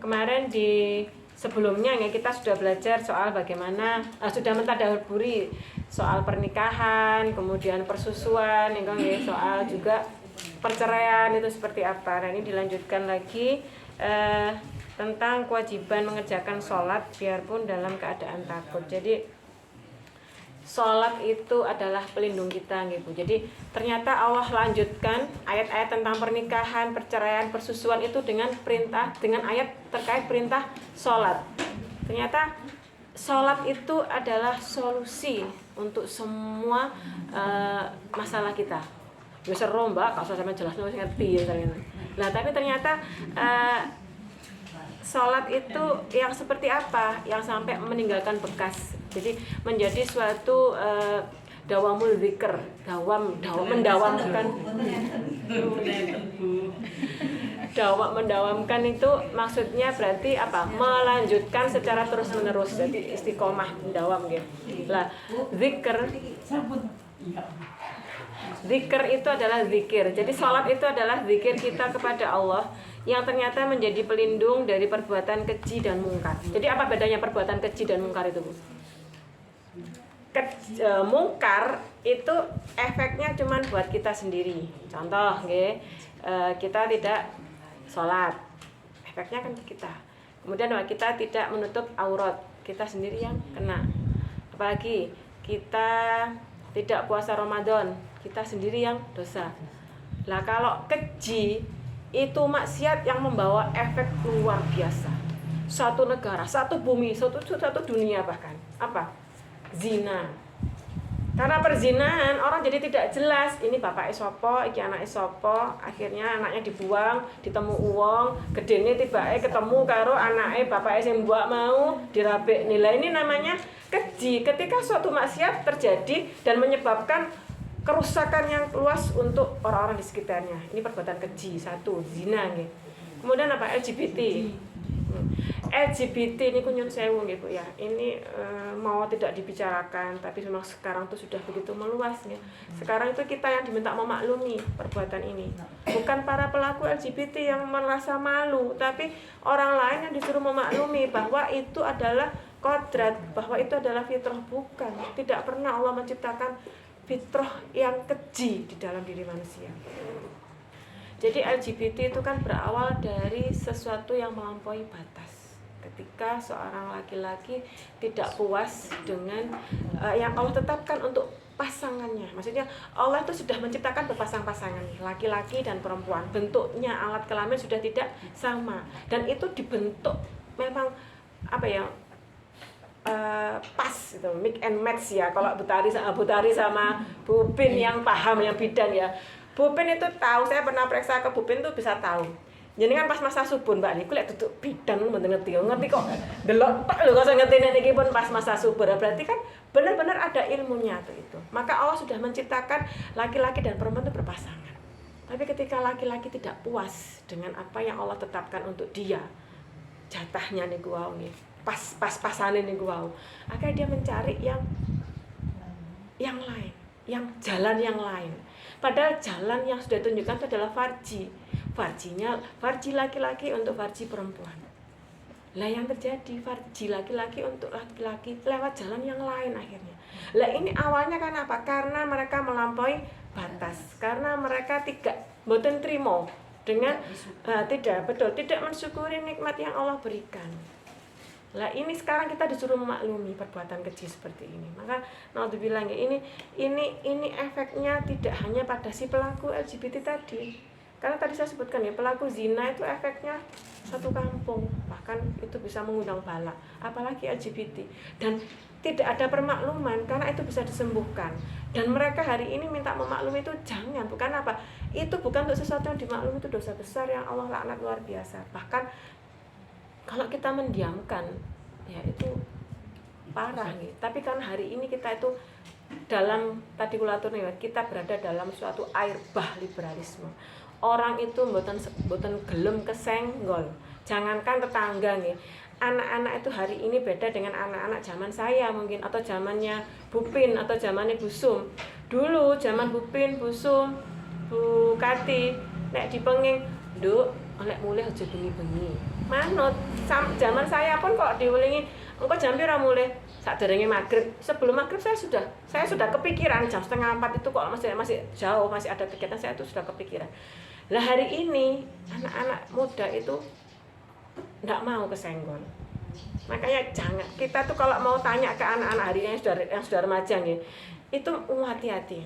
kemarin di sebelumnya ya kita sudah belajar soal bagaimana sudah mentadaburi soal pernikahan, kemudian persusuan, ya, soal juga perceraian itu seperti apa. Nah, ini dilanjutkan lagi tentang kewajiban mengerjakan sholat biarpun dalam keadaan takut. Jadi sholat itu adalah pelindung kita gitu. Jadi ternyata Allah lanjutkan ayat-ayat tentang pernikahan, perceraian, persusuan itu dengan ayat terkait perintah sholat. Ternyata sholat itu adalah solusi untuk semua masalah kita. Ya seru mbak, kalau saya jelas ngerti ya. Nah tapi ternyata sholat itu yang seperti apa, yang sampai meninggalkan bekas. Jadi menjadi suatu dawamul dzikr, mendawamkan itu maksudnya berarti apa? Melanjutkan secara terus-menerus. Jadi istiqomah mendawam gitu. Lah, zikir itu adalah zikir. Jadi sholat itu adalah zikir kita kepada Allah yang ternyata menjadi pelindung dari perbuatan keji dan mungkar. Jadi apa bedanya perbuatan keji dan mungkar itu, Bu? Mungkar itu efeknya cuma buat kita sendiri. Contoh, kita tidak sholat, efeknya kan kita. Kemudian kita tidak menutup aurat, kita sendiri yang kena. Apalagi kita tidak puasa Ramadan, kita sendiri yang dosa. Lah kalau keji itu maksiat yang membawa efek luar biasa. Satu negara, satu bumi, satu dunia bahkan. Apa? Zina. Karena perzinahan orang jadi tidak jelas, ini bapak sopo, iki anak sopo, akhirnya anaknya dibuang, ditemu uang, gedene tibake ketemu karo anake bapak sing mbok mau dirabek nilai. Ini namanya keji. Ketika suatu maksiat terjadi dan menyebabkan kerusakan yang luas untuk orang-orang di sekitarnya. Ini perbuatan keji. Satu, zina nggih. Kemudian apa? LGBT. LGBT ini nyun sewu nggih Bu ya. Ini mau tidak dibicarakan, tapi memang sekarang itu sudah begitu meluas ya. Sekarang itu kita yang diminta memaklumi perbuatan ini. Bukan para pelaku LGBT yang merasa malu, tapi orang lain yang disuruh memaklumi bahwa itu adalah kodrat, bahwa itu adalah fitrah. Bukan. Tidak pernah Allah menciptakan fitrah yang keji di dalam diri manusia. Jadi LGBT itu kan berawal dari sesuatu yang melampaui batas. Ketika seorang laki-laki tidak puas dengan yang Allah tetapkan untuk pasangannya. Maksudnya Allah itu sudah menciptakan berpasang-pasangan, laki-laki dan perempuan. Bentuknya alat kelamin sudah tidak sama. Dan itu dibentuk memang pas itu, mix and match ya. Kalau Butari sama Bu Bin yang paham, yang bidan ya. Bu Bin itu tahu, saya pernah periksa ke Bu Bin tuh bisa tahu. Jadi kan pas masa subur Mbak niku lek duduk bidan mboten ngerti kok delok tok lho kok ngerti niki pun pas masa subur. Berarti kan benar-benar ada ilmunya tuh itu. Maka Allah sudah menciptakan laki-laki dan perempuan itu berpasangan. Tapi ketika laki-laki tidak puas dengan apa yang Allah tetapkan untuk dia, jatahnya niku wau nggih. Pas-pasane niku wau. Akhirnya dia mencari yang lain, yang jalan yang lain. Padahal jalan yang sudah ditunjukkan itu adalah farji. Farji laki-laki untuk farji perempuan. Lah yang terjadi farji laki-laki untuk laki-laki lewat jalan yang lain akhirnya. Lah ini awalnya kan apa? Karena mereka melampaui batas. Karena mereka mboten trimo dengan tidak mensyukuri nikmat yang Allah berikan. Lah ini sekarang kita disuruh memaklumi perbuatan keji seperti ini. Maka naudzubillah ini efeknya tidak hanya pada si pelaku LGBT tadi. Karena tadi saya sebutkan ya, pelaku zina itu efeknya satu kampung, bahkan itu bisa mengundang bala, apalagi LGBT. Dan tidak ada permakluman karena itu bisa disembuhkan. Dan mereka hari ini minta memaklumi itu jangan, bukan apa? Itu bukan untuk sesuatu yang dimaklumi, itu dosa besar yang Allah laknat luar biasa. Bahkan kalau kita mendiamkan, ya itu parah nih. Tapi kan hari ini kita itu dalam tadi kulatur nih, kita berada dalam suatu air bah liberalisme. Orang itu mboten gelem kesenggol. Jangankan tetangga nih. Anak-anak itu hari ini beda dengan anak-anak zaman saya mungkin, atau zamannya Bu Pin atau zamannya Bu Sum. Dulu zaman Bu Pin, Bu Sum, Bu Kati nek dipenging, "Nduk, oleh mulih aja bengi-bengi. Manut. Zaman saya pun kok diulingi engko jam pira mulih sakderenge maghrib. Sebelum maghrib saya sudah kepikiran jam 3:30 itu kok masih jauh, masih ada kegiatan, saya itu sudah kepikiran. Lah hari ini anak-anak muda itu enggak mau kesenggol. Makanya jangan, kita tuh kalau mau tanya ke anak-anak hari ini yang sudah remaja nih, itu hati-hati.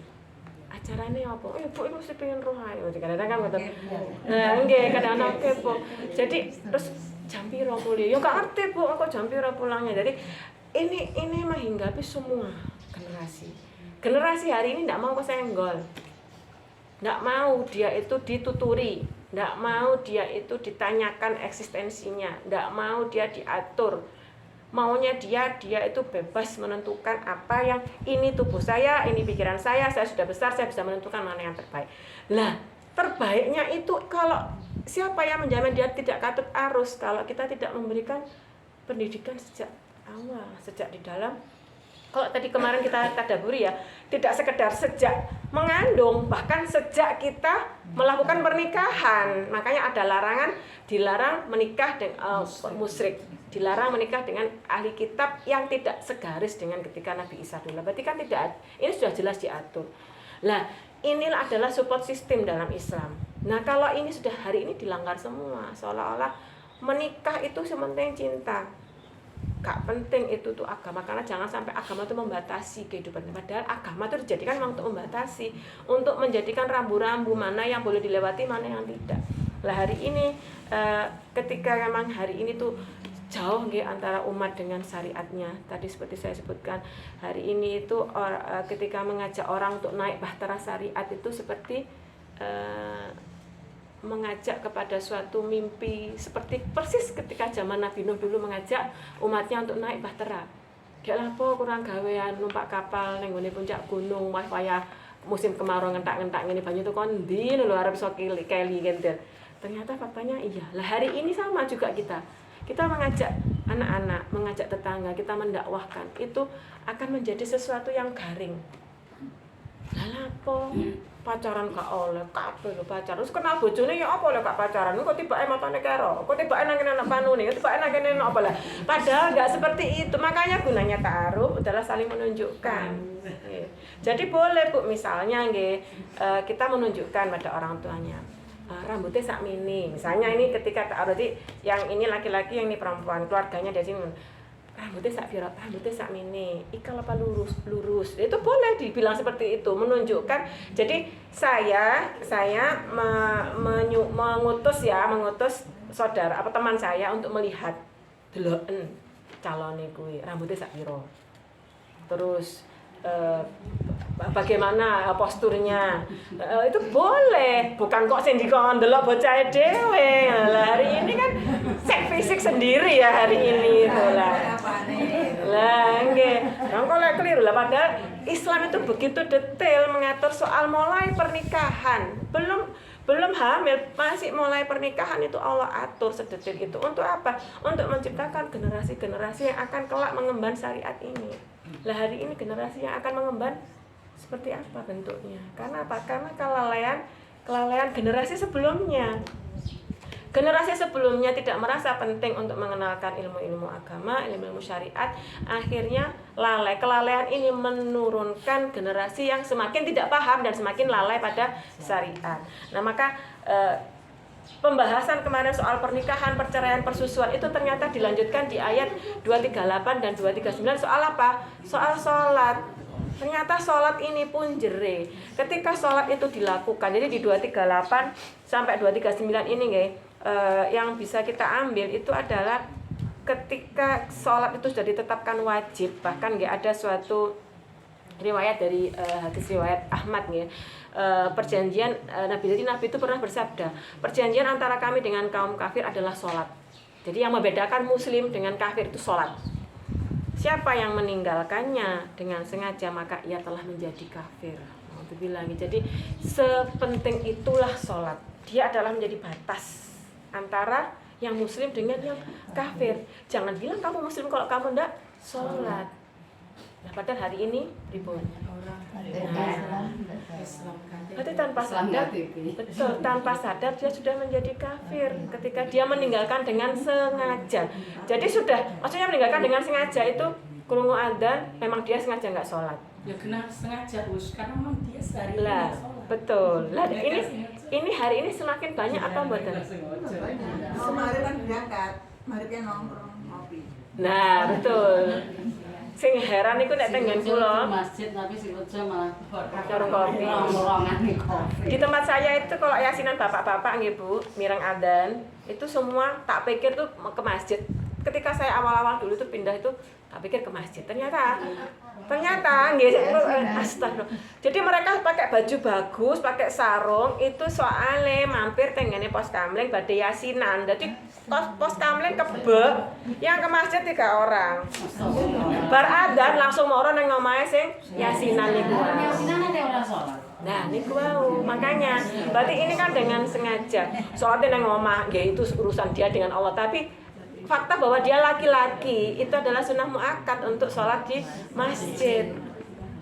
Acarane apa? Ibu itu mesti pengen roh ae. Kadang-kadang kan ngoten. Nah, nggih, kadang-kadang kepo. Jadi terus jam pira mulih? Ya gak ngerti, Bu, kok jam pira pulangnya. Jadi ini menghinggapi semua generasi. Generasi hari ini enggak mau kesenggol. Enggak mau dia itu dituturi, enggak mau dia itu ditanyakan eksistensinya, enggak mau dia diatur. Maunya dia itu bebas menentukan apa yang ini tubuh saya, ini pikiran saya sudah besar, saya bisa menentukan mana yang terbaik. Lah, terbaiknya itu kalau siapa yang menjamin dia tidak katut arus kalau kita tidak memberikan pendidikan sejak awal, sejak di dalam. Kalau tadi kemarin kita tadaburi ya, tidak sekedar sejak mengandung, bahkan sejak kita melakukan pernikahan. Makanya ada larangan, dilarang menikah dengan musyrik, dilarang menikah dengan ahli kitab yang tidak segaris dengan ketika Nabi Isa dulu. Berarti kan tidak, ini sudah jelas diatur. Lah, inilah adalah support system dalam Islam. Nah, kalau ini sudah hari ini dilanggar semua, seolah-olah menikah itu sementing cinta. Gak penting itu tuh agama, karena jangan sampai agama itu membatasi kehidupan. Padahal agama itu dijadikan memang untuk membatasi, untuk menjadikan rambu-rambu mana yang boleh dilewati, mana yang tidak. Lah hari ini ketika memang hari ini tuh jauh nggih antara umat dengan syariatnya. Tadi seperti saya sebutkan, hari ini itu ketika mengajak orang untuk naik bahtera syariat itu seperti mengajak kepada suatu mimpi, seperti persis ketika zaman Nabi Nuh dulu mengajak umatnya untuk naik bahtera. Gak lapo kurang gawean numpak kapal ning gone puncak gunung waya musim kemarau ngentak-ngentak ngene banyu itu kon ndi lho arep iso keli gender. Ternyata faktanya iya. Lah hari ini sama juga kita mengajak anak-anak, mengajak tetangga, kita mendakwahkan, itu akan menjadi sesuatu yang garing. Lah lapo pacaran gak oleh kabeh lho pacaran. Terus kenal bojone ya apa lho gak pacaran. Kok tibake matane karo. Kok tibake nang kene anak panune, kok tibake nang kene apa lah. Padahal enggak seperti itu. Makanya gunanya ta'aruf adalah saling menunjukkan. Jadi boleh Bu misalnya nggih kita menunjukkan pada orang tuanya. Rambutnya sak mini. Misalnya ini ketika ta'aruf yang ini laki-laki, yang ini perempuan, keluarganya dari sini. Rambutnya sak mini, ikal apa lurus. Itu boleh dibilang seperti itu, menunjukkan. Jadi saya mengutus saudara apa teman saya untuk melihat deloken calone kuwi rambutnya sak pira. Terus bagaimana posturnya, itu boleh, bukan kok sing dikon ndelok bocahe dhewe. Lah hari ini kan cek fisik sendiri ya hari ini itu lah. Lah nggih, kok lek keliru lah, padahal Islam itu begitu detail mengatur soal mulai pernikahan. Belum hamil, masih mulai pernikahan itu Allah atur sedetil itu. Untuk apa? Untuk menciptakan generasi-generasi yang akan kelak mengemban syariat ini. Lah hari ini generasi yang akan mengemban seperti apa bentuknya? Karena apa? Karena kelalaian generasi sebelumnya. Generasi sebelumnya tidak merasa penting untuk mengenalkan ilmu-ilmu agama, ilmu-ilmu syariat. Akhirnya lalai. Kelalaian ini menurunkan generasi yang semakin tidak paham dan semakin lalai pada syariat. Nah, maka pembahasan kemarin soal pernikahan, perceraian, persusuan itu ternyata dilanjutkan di ayat 238 dan 239 soal apa? Soal sholat. Ternyata sholat ini pun jere. Ketika sholat itu dilakukan, jadi di 238 sampai 239 ini yang bisa kita ambil itu adalah ketika sholat itu sudah ditetapkan wajib. Bahkan ada suatu riwayat dari hadis riwayat Ahmad perjanjian Nabi itu pernah bersabda, perjanjian antara kami dengan kaum kafir adalah sholat. Jadi yang membedakan muslim dengan kafir itu sholat. Siapa yang meninggalkannya dengan sengaja maka ia telah menjadi kafir. Jadi sepenting itulah sholat. Dia adalah menjadi batas antara yang muslim dengan yang kafir. Jangan bilang kamu muslim kalau kamu enggak sholat. Nah, padahal hari ini pripun? Berarti tanpa sadar, betul, tanpa sadar dia sudah menjadi kafir ketika dia meninggalkan dengan sengaja. Jadi sudah, maksudnya meninggalkan dengan sengaja itu krungu adzan, memang dia sengaja nggak sholat. Ya kena sengaja Us, karena memang dia sehari Lah, betul. Lah ini hari ini semakin banyak apa mboten? Kemarin kan berangkat, kemarin nongkrong ngopi. Nah, betul. Sing heran iku nek tenggen kula masjid tapi sing kerja malah warung kopi. Kopi. Di tempat saya itu kalau yasinan bapak-bapak nggih Bu, mireng adzan, itu semua tak pikir tuh ke masjid. Ketika saya awal-awal dulu tuh pindah itu tak pikir ke masjid. Ternyata nggih astagfirullah. Jadi mereka pakai baju bagus, pakai sarung, itu soalnya mampir tengene pos kamling badhe yasinan. Jadi pos kamling kebek, yang ke masjid 3 orang. Bar adzan langsung moro nang omahe sing yasinan niku. Yasinan ada orang sholat. Nah, niku wau, makanya berarti ini kan dengan sengaja. Sholatnya nang omah, nggih itu urusan dia dengan Allah, tapi fakta bahwa dia laki-laki itu adalah sunnah muakkad untuk sholat di masjid.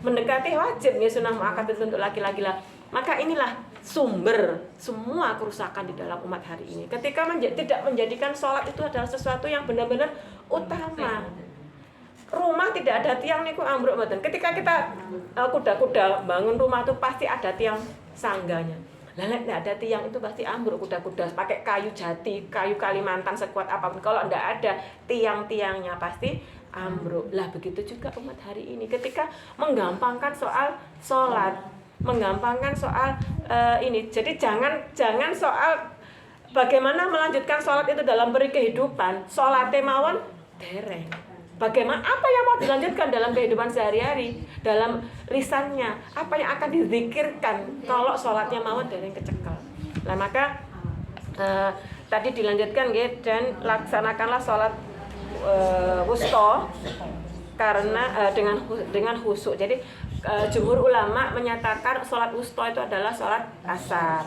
Mendekati wajib ya sunnah muakkad itu untuk laki-laki lah. Maka inilah sumber semua kerusakan di dalam umat hari ini. Ketika tidak menjadikan sholat itu adalah sesuatu yang benar-benar utama. Rumah tidak ada tiang niku ambruk mboten. Ketika kita kuda-kuda bangun rumah itu pasti ada tiang sangganya. Lah nek ada tiang itu pasti ambruk kuda-kuda pakai kayu jati, kayu Kalimantan sekuat apapun. Kalau ndak ada tiang-tiangnya pasti ambruk. Lah begitu juga umat hari ini ketika menggampangkan soal sholat, menggampangkan soal ini. Jadi jangan soal bagaimana melanjutkan sholat itu dalam beri kehidupan. Sholatnya mawon dereng. Bagaimana apa yang mau dilanjutkan dalam kehidupan sehari-hari, dalam lisannya, apa yang akan dizikirkan kalau sholatnya mawon dereng kecekel. Nah maka tadi dilanjutkan nggih, dan laksanakanlah sholat wusta karena dengan khusyuk. Jadi jumhur ulama menyatakan sholat wusta itu adalah sholat asar.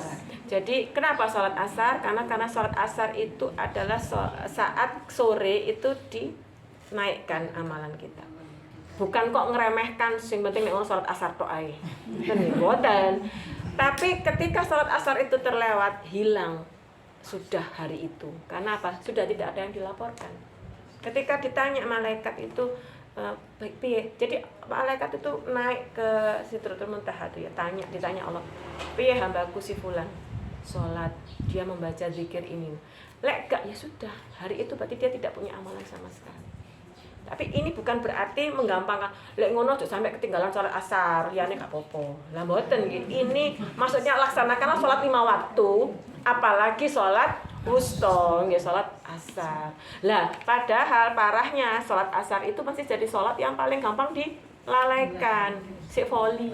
Jadi kenapa sholat asar? Karena sholat asar itu adalah saat sore itu dinaikkan amalan kita. Bukan kok ngeremehkan sing penting nek sholat asar tok ae. Mboten. Tapi ketika sholat asar itu terlewat, hilang sudah hari itu. Karena apa? Sudah tidak ada yang dilaporkan. Ketika ditanya malaikat itu piye? Jadi malaikat itu naik ke Sidratul Muntaha itu ya, ditanya Allah, piye hambaku si fulan sholat, dia membaca zikir ini. Lek gak ya sudah, hari itu berarti dia tidak punya amalan sama sekali. Tapi ini bukan berarti menggampangkan. Lek ngono aja sampai ketinggalan sholat asar, liyane gak apa-apa. Lah mboten nggih. Ini maksudnya laksanakanlah sholat 5 waktu, apalagi sholat wusta, nggih sholat asar. Lah padahal parahnya sholat asar itu masih jadi sholat yang paling gampang dilalaikan. Sik voli.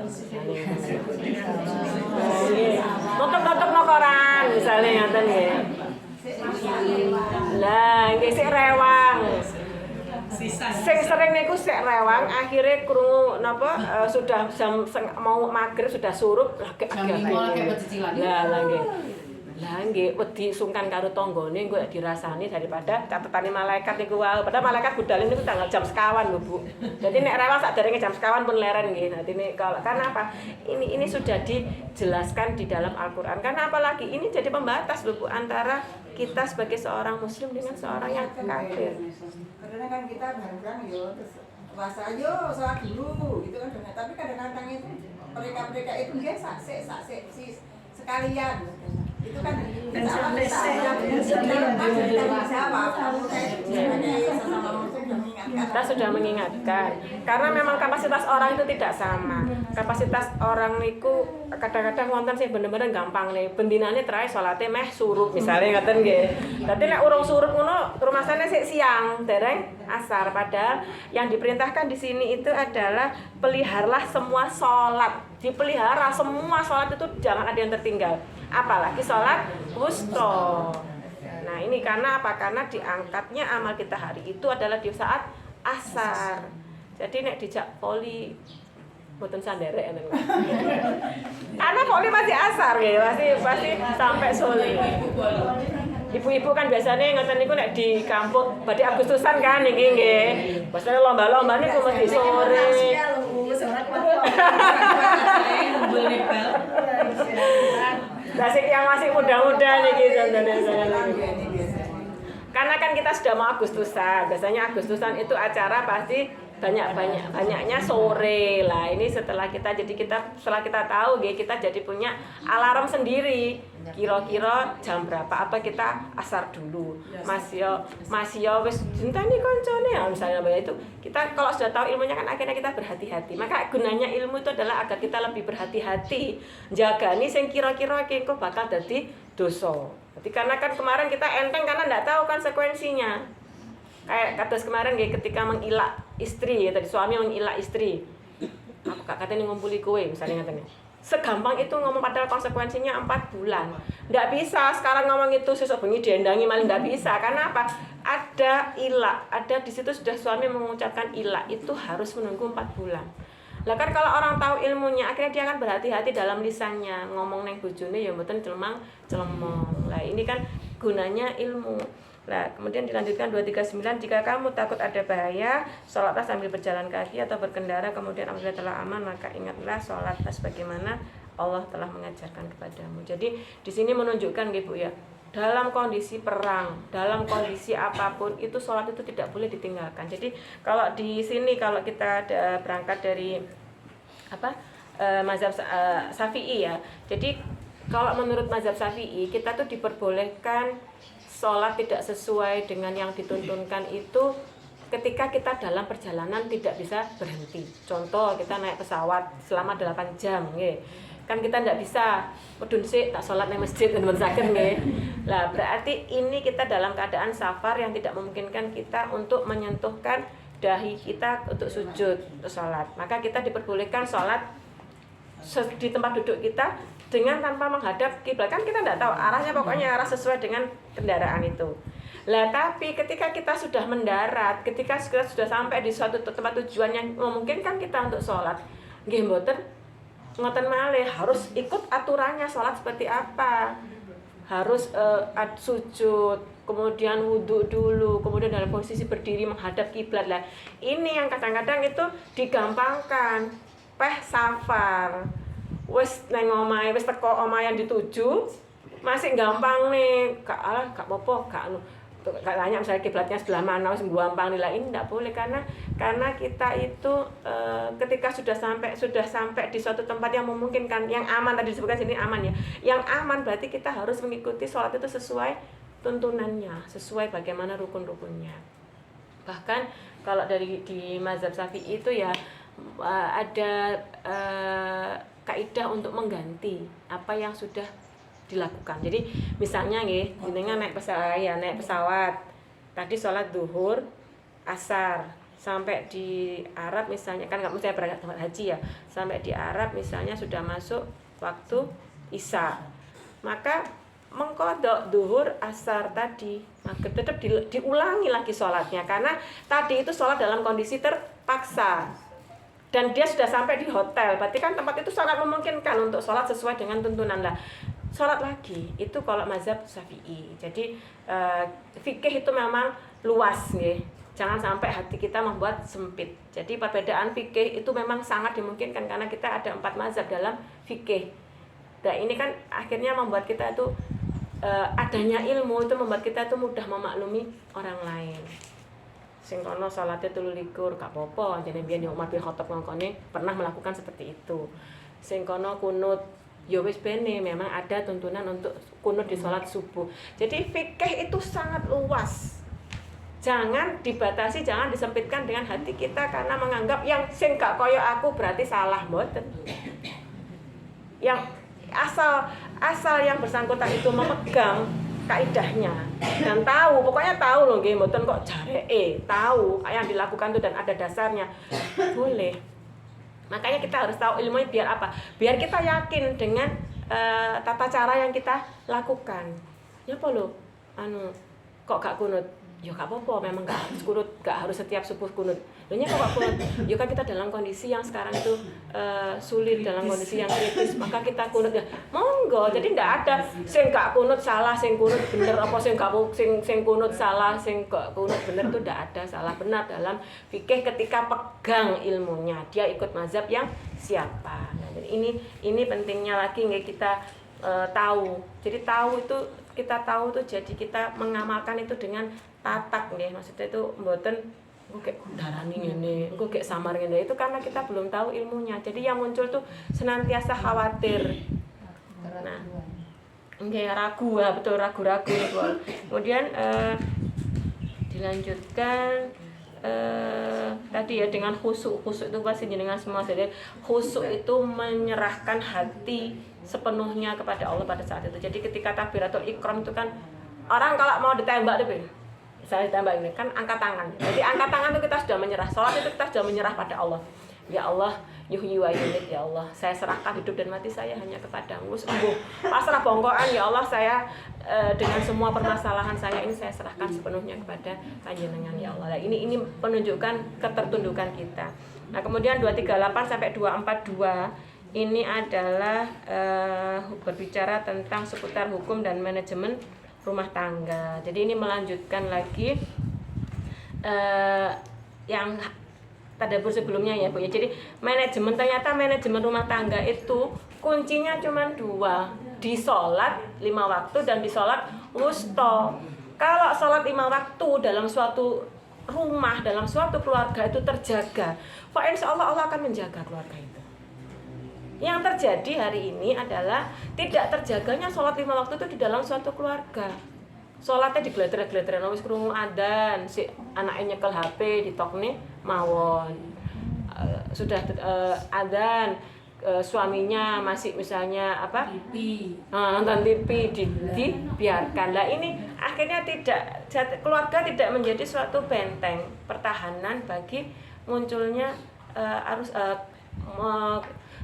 Nutup-nutup no koran misalnya ngaten nggih. Lah nggih sik rewang. Sing sering niku sik rewang, akhirnya krungu napa sudah jam mau maghrib sudah surup lagi lah nggih wedi sungkan karo tanggane engko dirasani daripada catetane malaikat niku wae. Padahal malaikat budal niku tanggal jam sekawan lho Bu. Jadi nek rewang sakderenge jam sekawan pun leren nggih. Dadi nek kalau karena apa? Ini sudah dijelaskan di dalam Al-Qur'an. Karena apalagi ini jadi pembatas lho Bu antara kita sebagai seorang muslim dengan seorang yang kafir. Karena kan kita bareng yo terus puasa yo sholat dulu gitu kan, tapi kadang-kadang itu mereka itu dia sakse sekalian itu kan kita sudah mengingatkan karena memang kapasitas orang itu tidak sama. Kapasitas orang niku kadang-kadang wonten sih bener-bener gampang nih bendinane terakhir salate meh surup misalnya ngaten nggih. Dadi nek urung surup ngono rumasane sik siang dereng asar. Padahal yang diperintahkan di sini itu adalah peliharalah semua salat. Dipelihara semua salat itu jangan ada yang tertinggal. Apalagi sholat wusta. Nah ini karena apa? Karena diangkatnya amal kita hari itu adalah di saat asar. Jadi nek dijak poli mboten sanderek enen. Karena poli masih asar ya, pasti sampai sore. Ibu-ibu kan biasanya ngoten niku nek di kampung badhe Agustusan kan niki nggih. Biasane lomba-lomba niku mesti sore. Lah sing yang masih muda-muda niki contohnya karena kan kita sudah mau Agustusan. Biasanya Agustusan itu acara pasti banyaknya sore lah. Ini setelah kita tahu kita jadi punya alarm sendiri. Kira-kira jam berapa apa kita asar dulu. Mas yo wis jentani koncone misalnya itu. Kita kalau sudah tahu ilmunya kan akhirnya kita berhati-hati. Maka gunanya ilmu itu adalah agar kita lebih berhati-hati. Jagani sing kira-kira kengko bakal dadi dosa. Jadi karena kan kemarin kita enteng karena enggak tahu konsekuensinya. Kayak kados kemarin ketika mengilak istri, tadi suami mengilak istri. Aku katanya ngumpuli kowe misalnya katanya. Segampang itu ngomong padahal konsekuensinya 4 bulan. Enggak bisa sekarang ngomong itu sesuk bengi diendangi malah enggak bisa. Karena apa? Ada ilak, ada di situ sudah suami mengucapkan ilak itu harus menunggu 4 bulan. Lah kan kalau orang tahu ilmunya akhirnya dia akan berhati-hati dalam lisannya, ngomong neng bojone ya mboten celemong. Lah ini kan gunanya ilmu. Nah, kemudian dilanjutkan 239, jika kamu takut ada bahaya, sholatlah sambil berjalan kaki atau berkendara, kemudian apabila telah aman, maka ingatlah sholatlah sebagaimana Allah telah mengajarkan kepadamu. Jadi di sini menunjukkan Bu ya, dalam kondisi perang, dalam kondisi apapun itu sholat itu tidak boleh ditinggalkan. Jadi kalau di sini kalau kita ada berangkat dari mazhab Syafi'i ya. Jadi kalau menurut mazhab Syafi'i kita tuh diperbolehkan sholat tidak sesuai dengan yang dituntunkan itu ketika kita dalam perjalanan tidak bisa berhenti. Contoh kita naik pesawat selama 8 jam nggih. Kan kita tidak bisa medun sik tak sholat nang masjid teman sakit nggih. Lah berarti ini kita dalam keadaan safar yang tidak memungkinkan kita untuk menyentuhkan dahi kita untuk sujud untuk sholat. Maka kita diperbolehkan sholat di tempat duduk kita dengan tanpa menghadap kiblat. Kan kita tidak tahu arahnya, pokoknya arah sesuai dengan kendaraan itu. Lah tapi ketika kita sudah mendarat, ketika kita sudah sampai di suatu tempat tujuan yang memungkinkan kita untuk sholat, nggih mboten ngoten malih harus ikut aturannya sholat seperti apa. Harus sujud, kemudian wudhu dulu, kemudian dalam posisi berdiri menghadap kiblat. Lah ini yang kadang-kadang itu digampangkan. Safar wis neng omahe, wis teko omahe yang dituju masih gampang nih, gak apa-apa, gak tanya misalnya kiblatnya sebelah mana, wis gampang nih. Lah ini tidak boleh karena kita itu ketika sudah sampai di suatu tempat yang memungkinkan, yang aman, tadi disebutkan sini aman ya, yang aman berarti kita harus mengikuti sholat itu sesuai tuntunannya, sesuai bagaimana rukun-rukunnya. Bahkan kalau di mazhab Syafi'i itu ya ada kaidah untuk mengganti apa yang sudah dilakukan. Jadi misalnya nggih, jenengan naik pesawat. Tadi sholat zuhur, asar, sampai di Arab misalnya, kan nggak mesti berangkat tempat haji ya. Sampai di Arab misalnya sudah masuk waktu Isya. Maka mengkodok zuhur, asar tadi, maka tetap diulangi lagi sholatnya karena tadi itu sholat dalam kondisi terpaksa. Dan dia sudah sampai di hotel, berarti kan tempat itu sangat memungkinkan untuk sholat sesuai dengan tuntunan lah. Sholat lagi, itu kalau mazhab Syafi'i. Jadi fikih itu memang luas nih. Jangan sampai hati kita membuat sempit. Jadi perbedaan fikih itu memang sangat dimungkinkan karena kita ada 4 mazhab dalam fikih. Nah ini kan akhirnya membuat kita itu adanya ilmu itu membuat kita itu mudah memaklumi orang lain. Sing kono salate 23 gak apa-apa, jane biyen Umar bin Khattab ngongkone pernah melakukan seperti itu. Sing kono kunut ya wis bene, memang ada tuntunan untuk kunut di salat subuh. Jadi fikih itu sangat luas. Jangan dibatasi, jangan disempitkan dengan hati kita karena menganggap yang sing gak koyo aku berarti salah, mboten. Yang asal yang bersangkutan itu memegang kaidahnya dan tahu, pokoknya tahu loh nggih, mboten kok jareke, tahu yang dilakukan itu dan ada dasarnya, boleh. Makanya kita harus tahu ilmunya biar apa? Biar kita yakin dengan tata cara yang kita lakukan. Ya apa lho? Kok gak kunut? ya gak apa-apa, memang gak harus kunut, gak harus setiap subuh kunut. Loh kok kunut? Ya kan kita dalam kondisi yang sekarang itu sulit, dalam kondisi yang kritis, maka kita kunut ya. Monggo, jadi ndak ada sing gak kunut salah, sing kunut bener, apa sing gak sing kunut salah, sing gak kunut bener, itu ndak ada salah benar dalam fikih ketika pegang ilmunya. Dia ikut mazhab yang siapa. Nah, jadi ini pentingnya lagi nggak kita tahu. Jadi tahu itu kita tahu tuh, jadi kita mengamalkan itu dengan tatak nih, maksudnya itu mboten engko kayak darani ngene, engko kayak samar ngene, itu karena kita belum tahu ilmunya. Jadi yang muncul tuh senantiasa khawatir. Nah, nggih ragu, betul ragu-ragu itu. Kemudian dilanjutkan tadi ya dengan khusuk itu pasti jenengan semua. Jadi khusuk itu menyerahkan hati sepenuhnya kepada Allah pada saat itu. Jadi ketika takbiratul ihram itu kan orang kalau mau ditembak tuh, saya ditembak ini kan angkat tangan. Jadi angkat tangan itu kita sudah menyerah. Sholat itu kita sudah menyerah pada Allah. Ya Allah, yuhyi wa yumiit, ya Allah, saya serahkan hidup dan mati saya hanya kepadamu. Sembuh, pasrah bongkoan, ya Allah, saya dengan semua permasalahan saya ini saya serahkan sepenuhnya kepada Panjenengan, ya Allah. Nah, ini menunjukkan ketertundukan kita. Nah, kemudian 238 sampai 242 ini adalah berbicara tentang seputar hukum dan manajemen rumah tangga. Jadi ini melanjutkan lagi yang tadabbur sebelumnya ya Bu ya. Jadi ternyata manajemen rumah tangga itu kuncinya cuma 2, di sholat 5 waktu dan di sholat wusta. Kalau sholat 5 waktu dalam suatu rumah, dalam suatu keluarga itu terjaga, insya Allah Allah akan menjaga keluarga itu. Yang terjadi hari ini adalah tidak terjaganya sholat 5 waktu itu di dalam suatu keluarga. Sholatnya digleter-gleteran, wis krungu adzan, si anaknya nyekel HP ditokne mawon. Sudah adzan, suaminya masih misalnya apa? Nonton TV dibiarkan. Lah ini akhirnya keluarga tidak menjadi suatu benteng pertahanan bagi munculnya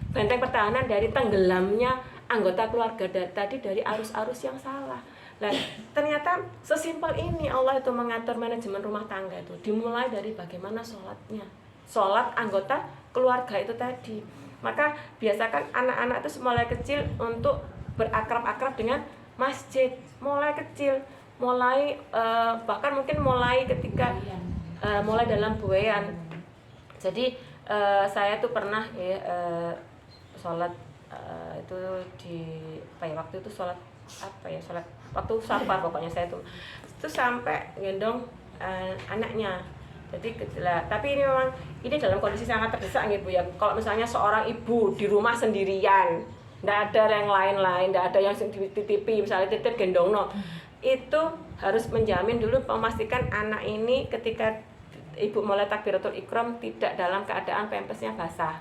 benteng pertahanan dari tenggelamnya anggota keluarga tadi dari arus-arus yang salah. Nah, ternyata sesimpel ini Allah itu mengatur manajemen rumah tangga itu. Dimulai dari bagaimana sholatnya, sholat anggota keluarga itu tadi. Maka biasakan anak-anak itu mulai kecil untuk berakrab-akrab dengan masjid. Mulai kecil, bahkan mungkin mulai ketika mulai dalam buayan. Jadi saya tuh pernah sholat itu di waktu itu sholat sholat waktu safar pokoknya saya itu sampai gendong anaknya. Jadi tapi ini memang dalam kondisi sangat terdesak gitu ya. Kalau misalnya seorang ibu di rumah sendirian, nggak ada yang lain-lain, nggak ada yang titipi misalnya titip gendongno, itu harus menjamin dulu memastikan anak ini ketika ibu mulai takbiratul ihram tidak dalam keadaan pampasnya basah.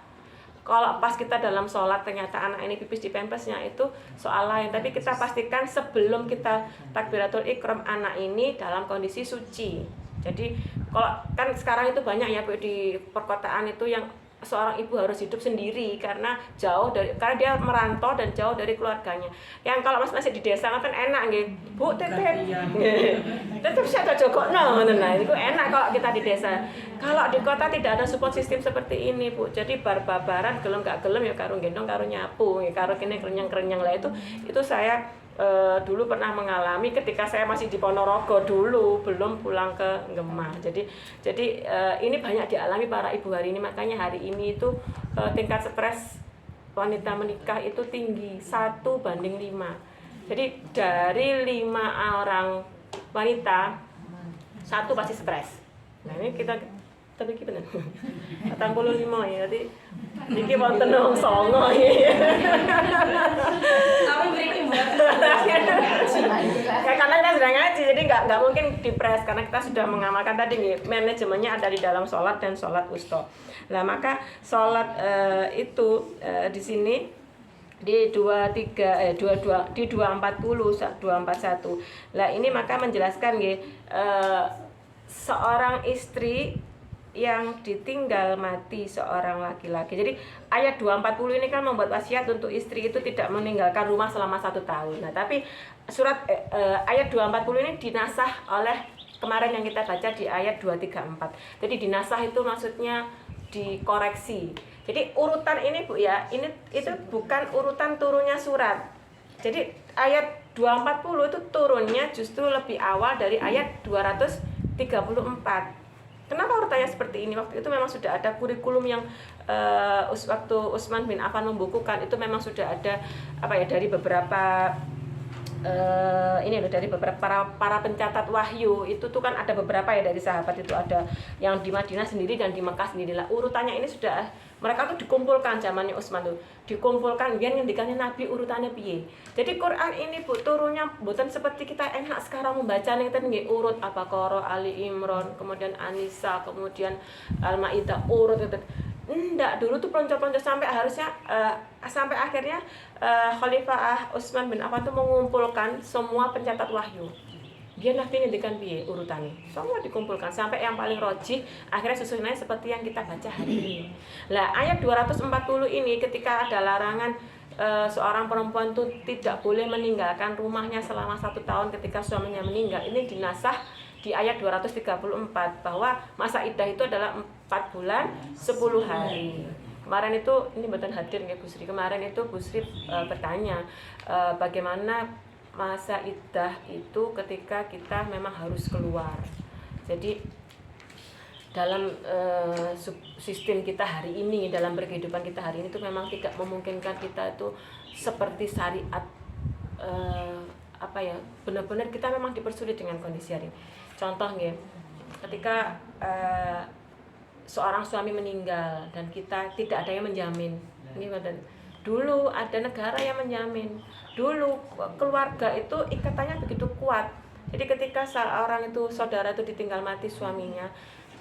Kalau pas kita dalam sholat ternyata anak ini pipis di pampasnya itu soal lain. Tapi kita pastikan sebelum kita takbiratul ihram anak ini dalam kondisi suci. Jadi kalau kan sekarang itu banyak ya Bu di perkotaan itu yang seorang ibu harus hidup sendiri karena dia merantau dan jauh dari keluarganya. Yang kalau masih di desa kan enak nggih. Bu titip. Tetep saya jogokno ngoten nah. Itu enak kalau kita di desa. Kalau di kota tidak ada support system seperti ini, Bu. Jadi bar-babaran gelem gak gelem ya karo gendong karo nyapu, ya karo kene krenyang-krenyang lah itu saya dulu pernah mengalami ketika saya masih di Ponorogo dulu, belum pulang ke Gemah. Jadi ini banyak dialami para ibu hari ini, makanya hari ini itu tingkat stres wanita menikah itu tinggi 1:5. Jadi dari 5 orang wanita 1 pasti stres. Nah ini kita tapi iki bener. 45 ya. Jadi iki wonten wong songo iki. Tapi mriki mbak. Ya karena kita sedang ngaji, jadi nggak mungkin dipres karena kita sudah mengamalkan tadi nih manajemennya ada di dalam sholat dan sholat wusta. Nah maka sholat itu di sini di 240 241. Lah ini maka menjelaskan nggih seorang istri yang ditinggal mati seorang laki-laki. Jadi ayat 240 ini kan membuat wasiat untuk istri itu tidak meninggalkan rumah selama 1 tahun. Nah, tapi ayat 240 ini dinasah oleh kemarin yang kita baca di ayat 234. Jadi dinasah itu maksudnya dikoreksi. Jadi urutan ini Bu ya, itu bukan urutan turunnya surat. Jadi ayat 240 itu turunnya justru lebih awal dari ayat 234. Kenapa urutannya seperti ini? Waktu itu memang sudah ada kurikulum yang waktu Utsman bin Affan membukukan, itu memang sudah ada dari beberapa dari beberapa para pencatat wahyu itu tuh kan ada beberapa ya dari sahabat, itu ada yang di Madinah sendiri dan di Mekah sendiri lah. Urutannya ini sudah mereka tuh dikumpulkan zamannya Utsman tuh, dikumpulkan biar ngendikannya Nabi urutannya piye. Jadi Quran ini Bu turunnya bukan seperti kita enak sekarang membaca nih nggih urut Al-Baqarah, Ali Imran, kemudian An-Nisa, kemudian Al-Maidah urut itu. Enggak, dulu tuh pelonco-pelonco sampai akhirnya Khalifah Utsman bin Affan tuh mengumpulkan semua pencatat wahyu. Dia Nabi ngendikan piye urutannya. Semua dikumpulkan sampai yang paling rojih akhirnya susunannya seperti yang kita baca hari ini. Lah ayat 240 ini ketika ada larangan seorang perempuan tuh tidak boleh meninggalkan rumahnya selama 1 tahun ketika suaminya meninggal, ini dinasah di ayat 234 bahwa masa iddah itu adalah 4 bulan 10 hari. Kemarin itu ini betul hadir ya Bu Sri. Kemarin itu Bu Sri bertanya bagaimana masa iddah itu ketika kita memang harus keluar. Jadi dalam sistem kita hari ini, dalam berkehidupan kita hari ini itu memang tidak memungkinkan kita itu seperti syariat benar-benar kita memang dipersulit dengan kondisi hari ini. Contoh nih, ketika seorang suami meninggal dan kita tidak ada yang menjamin. Dulu ada negara yang menjamin. Dulu keluarga itu ikatannya begitu kuat. Jadi ketika seorang itu saudara itu ditinggal mati suaminya,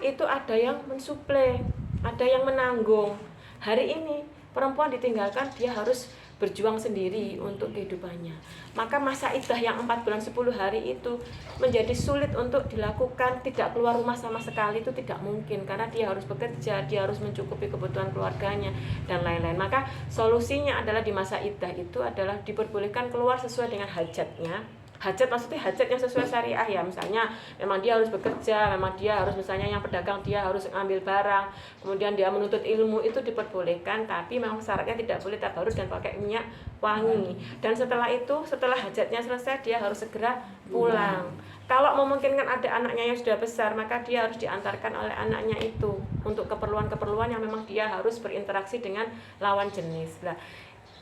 itu ada yang mensuplai, ada yang menanggung. Hari ini perempuan ditinggalkan, dia harus berjuang sendiri untuk kehidupannya. Maka masa iddah yang 4 bulan 10 hari itu menjadi sulit untuk dilakukan. Tidak keluar rumah sama sekali itu tidak mungkin, karena dia harus bekerja, dia harus mencukupi kebutuhan keluarganya dan lain-lain. Maka solusinya adalah di masa iddah itu adalah diperbolehkan keluar sesuai dengan hajatnya. Hajat maksudnya hajat yang sesuai syariah ya, misalnya memang dia harus bekerja, memang dia harus misalnya yang pedagang dia harus ngambil barang, kemudian dia menuntut ilmu, itu diperbolehkan, tapi memang syaratnya tidak boleh tabarut dan pakai minyak wangi. Dan setelah itu, setelah hajatnya selesai, dia harus segera pulang. Kalau memungkinkan ada anaknya yang sudah besar, maka dia harus diantarkan oleh anaknya itu untuk keperluan-keperluan yang memang dia harus berinteraksi dengan lawan jenis. Nah,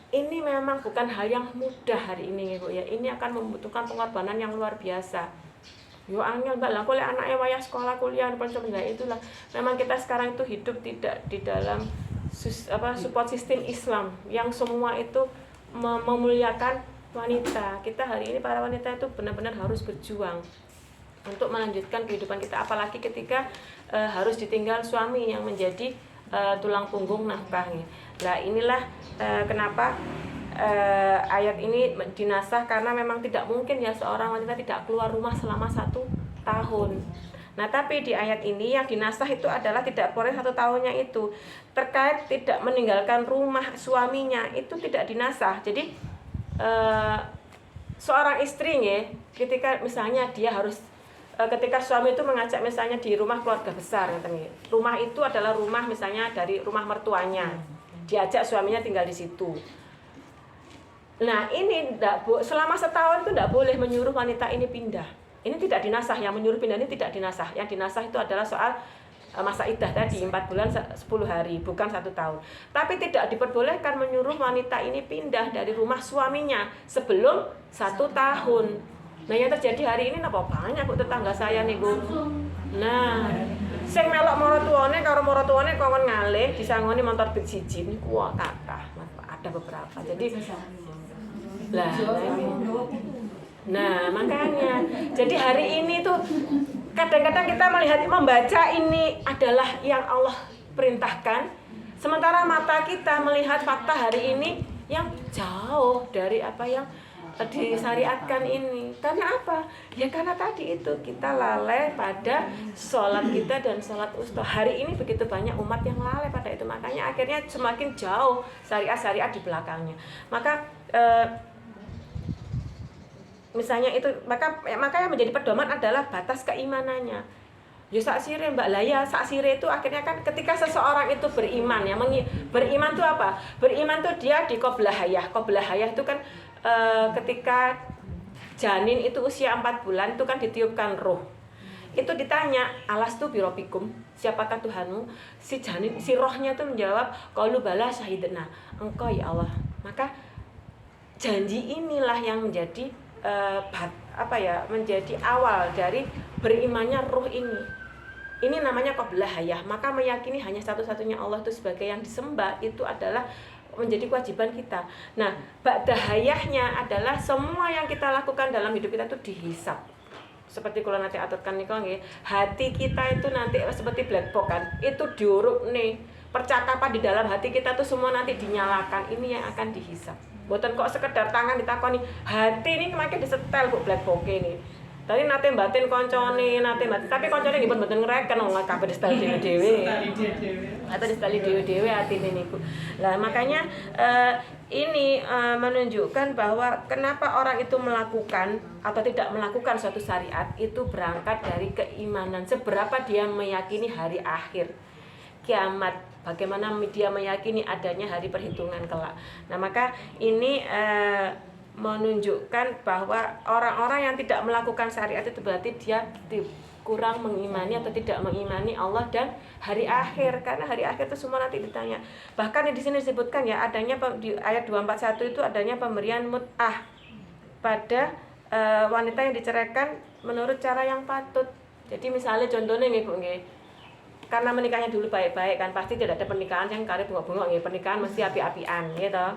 ini memang bukan hal yang mudah hari ini Bu ya. Ini akan membutuhkan pengorbanan yang luar biasa. Yo angel Mbak lah, kalau anaknya wayah sekolah kuliah itulah. Memang kita sekarang itu hidup tidak di dalam support sistem Islam yang semua itu memuliakan wanita. Kita hari ini para wanita itu benar-benar harus berjuang untuk melanjutkan kehidupan kita, apalagi ketika harus ditinggal suami yang menjadi tulang punggung nafkahnya. Nah inilah kenapa ayat ini dinasah, karena memang tidak mungkin ya seorang wanita tidak keluar rumah selama 1 tahun. Nah tapi di ayat ini yang dinasah itu adalah tidak boleh 1 tahunnya itu. Terkait tidak meninggalkan rumah suaminya itu tidak dinasah. Jadi seorang istri ya, ketika misalnya dia harus ketika suami itu mengajak misalnya di rumah keluarga besar, rumah itu adalah rumah misalnya dari rumah mertuanya, diajak suaminya tinggal di situ. Nah ini selama 1 tahun itu tidak boleh menyuruh wanita ini pindah. Ini tidak dinasah, yang menyuruh pindah ini tidak dinasah. Yang dinasah itu adalah soal masa iddah tadi 4 bulan 10 hari, bukan 1 tahun. Tapi tidak diperbolehkan menyuruh wanita ini pindah dari rumah suaminya sebelum 1 tahun. Nah yang terjadi hari ini napa banyak kok tetangga saya nih Bu. Nah, sing melok maratuwane karo maratuwane kongkon ngalih disangoni motor bit siji niku kathah. Ada beberapa. Jadi nah makanya jadi hari ini tuh kadang-kadang kita membaca ini adalah yang Allah perintahkan, sementara mata kita melihat fakta hari ini yang jauh dari apa yang disyariatkan ini. Karena apa? Ya karena tadi itu kita lalai pada sholat kita dan sholat wusta. Hari ini begitu banyak umat yang lalai pada itu, makanya akhirnya semakin jauh syariat-syariat di belakangnya. Maka misalnya itu maka yang menjadi pedoman adalah batas keimanannya. Ya sak sire Mbak lah ya, sak sire itu akhirnya kan ketika seseorang itu beriman ya, beriman itu apa? Beriman itu dia di qoblah hayah. Qoblah hayah itu kan ketika janin itu usia 4 bulan itu kan ditiupkan roh. Itu ditanya, alastu birobikum, siapakah Tuhanmu? Si janin, si rohnya itu menjawab, qalu bala syahidna, engkau ya Allah. Maka janji inilah yang menjadi menjadi awal dari berimannya ruh ini. Ini namanya qoblah hayah. Maka meyakini hanya satu-satunya Allah itu sebagai yang disembah itu adalah menjadi kewajiban kita. Nah, ba'da hayahnya adalah semua yang kita lakukan dalam hidup kita itu dihisab. Seperti kalau nanti aturkan niku nggih, hati kita itu nanti seperti black box kan. Itu diuruk nih. Percakapan di dalam hati kita tuh semua nanti dinyalakan. Ini yang akan dihisab. Bukan kok sekedar tangan ditakoni, hati ini makin disetel Bu black box ini. Tadi nate batin koncone, tapi koncone nggih mboten ngereken wong kabeh distel dhewe-dhewe. Atau distali dhewe-dhewe atine niku. Lah makanya ini menunjukkan bahwa kenapa orang itu melakukan atau tidak melakukan suatu syariat itu berangkat dari keimanan. Seberapa dia meyakini hari akhir, kiamat, bagaimana dia meyakini adanya hari perhitungan kelak. Nah maka ini menunjukkan bahwa orang-orang yang tidak melakukan syariat itu berarti dia kurang mengimani atau tidak mengimani Allah dan hari akhir, karena hari akhir itu semua nanti ditanya. Bahkan di sini disebutkan ya adanya di ayat 241 itu adanya pemberian mut'ah pada wanita yang diceraikan menurut cara yang patut. Jadi misalnya contohnya nih Bu nggih, karena menikahnya dulu baik-baik kan pasti tidak ada pernikahan yang kare bunga-bunga nggih, pernikahan mesti api-apian gitu.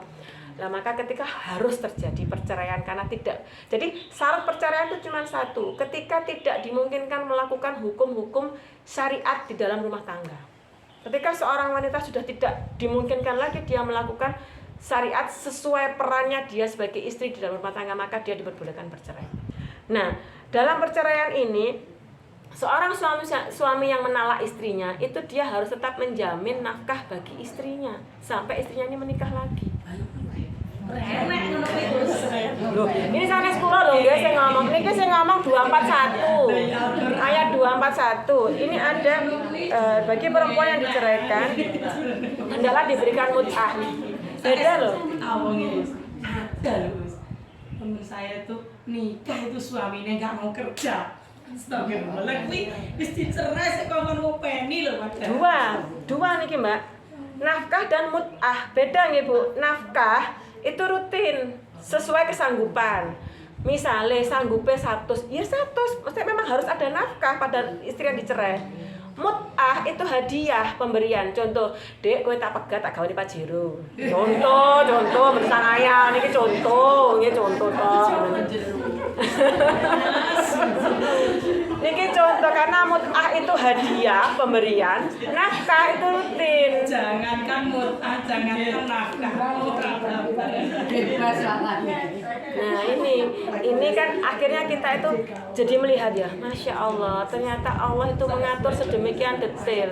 Nah maka ketika harus terjadi perceraian karena tidak, jadi syarat perceraian itu cuma satu, ketika tidak dimungkinkan melakukan hukum-hukum syariat di dalam rumah tangga. Ketika seorang wanita sudah tidak dimungkinkan lagi dia melakukan syariat sesuai perannya dia sebagai istri di dalam rumah tangga, maka dia diperbolehkan bercerai. Nah dalam perceraian ini seorang suami yang menalak istrinya itu dia harus tetap menjamin nafkah bagi istrinya sampai istrinya ini menikah lagi. Loh, ini sanes kula lho nggih sing ngomong. Niki sing ngomong 241. Ayat 241. Ini ada bagi perempuan yang diceraikan hendaklah diberikan mut'ah. Beda loh. Ada loh. Temen saya tuh nikah itu suaminya nggak mau kerja. Astagfirullah, kuwi wis dicerai sik kok mau peni lho padahal. Dua niki Mbak. Nafkah dan mut'ah. Beda nggih Bu. Nafkah itu rutin sesuai kesanggupan. Misalnya sanggupnya 100, ya 100, maksudnya memang harus ada nafkah pada istri yang dicerai. Mut'ah itu hadiah pemberian. Contoh, Dek kowe tak pegat tak gawe di Pajero. Contoh bersang ayam niki contoh, nggih contoh tok. Niki contoh karena mut'ah itu hadiah pemberian, nafkah itu rutin. Jangankan mut'ah, jangankan nafkah. Bebas salahnya. Nah ini kan akhirnya kita itu jadi melihat ya, Masya Allah, ternyata Allah itu mengatur sedemikian detail.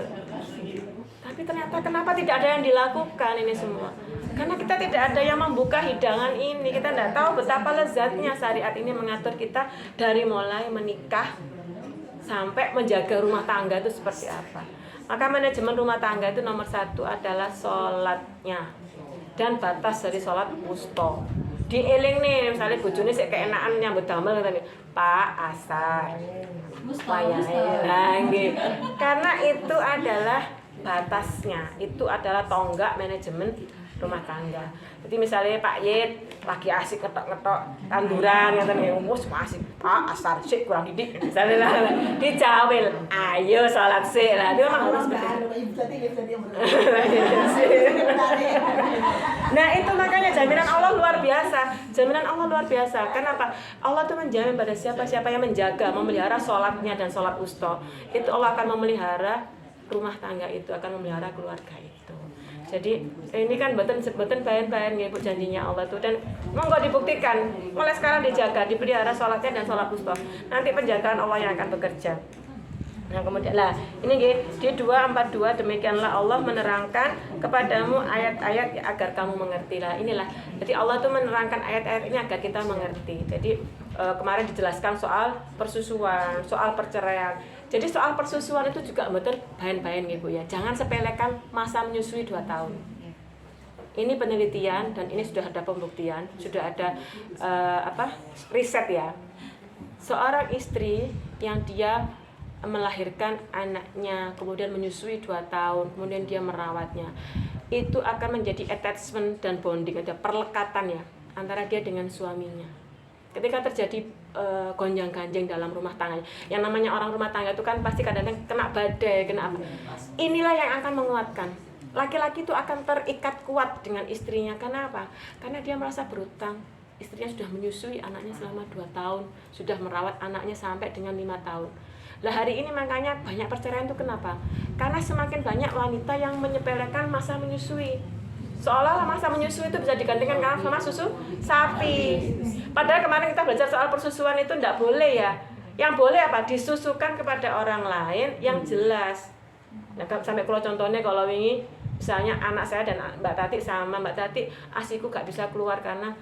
Tapi ternyata kenapa tidak ada yang dilakukan ini semua? Karena kita tidak ada yang membuka hidangan ini. Kita tidak tahu betapa lezatnya syariat ini mengatur kita dari mulai menikah sampai menjaga rumah tangga itu seperti apa. Maka manajemen rumah tangga itu nomor 1 adalah sholatnya dan batas dari sholat wusta. Dieling nih, misalnya bojone sik keenakan nyambut damel ngene, Pak asar. Wayahe. Karena itu adalah batasnya. Itu adalah tonggak manajemen rumah tangga. Jadi misalnya Pak Yit lagi asik ngetok-ngetok tanduran ngoten ya, wis asik. Pak asar sik kurang didik. Misalnya lah dicawil, ayo salat sik lah. Itu memang harus Nah, itu makanya jaminan Allah luar biasa. Jaminan Allah luar biasa. Kenapa? Allah tuh menjamin pada siapa-siapa yang menjaga, memelihara salatnya dan salat wusta. Itu Allah akan memelihara rumah tangga itu, akan memelihara keluarga itu. Jadi ini kan betul bayan-bayan ya Bu janjinya Allah tuh, dan monggo dibuktikan mulai sekarang dijaga, dipelihara sholatnya dan sholat wusta. Nanti penjagaan Allah yang akan bekerja. Nah kemudian lah ini di 242 demikianlah Allah menerangkan kepadamu ayat-ayat agar kamu mengerti lah. Inilah jadi Allah tuh menerangkan ayat-ayat ini agar kita mengerti. Jadi kemarin dijelaskan soal persusuan, soal perceraian. Jadi soal persusuan itu juga betul bahan-bahan Ibu ya. Jangan sepelekan masa menyusui 2 tahun. Ini penelitian dan ini sudah ada pembuktian, sudah ada riset ya. Seorang istri yang dia melahirkan anaknya, kemudian menyusui 2 tahun, kemudian dia merawatnya, itu akan menjadi attachment dan bonding, ada perlekatan ya antara dia dengan suaminya. Ketika terjadi gonjang-ganjing dalam rumah tangganya, yang namanya orang rumah tangga itu kan pasti kadang-kadang kena badai, kena apa. Inilah yang akan menguatkan. Laki-laki itu akan terikat kuat dengan istrinya. Kenapa? Karena dia merasa berutang. Istrinya sudah menyusui anaknya selama 2 tahun, sudah merawat anaknya sampai dengan 5 tahun. Lah hari ini makanya banyak perceraian itu kenapa? Karena semakin banyak wanita yang menyepelekan masa menyusui. Seolah-olah masa menyusui itu bisa digantikan sama susu sapi. Padahal kemarin kita belajar soal persusuan itu tidak boleh ya. Yang boleh apa? Disusukan kepada orang lain yang jelas. Nah, sampai kalau contohnya kalau ini misalnya anak saya dan Mbak Tati sama Mbak Tati, asiku gak bisa keluar karena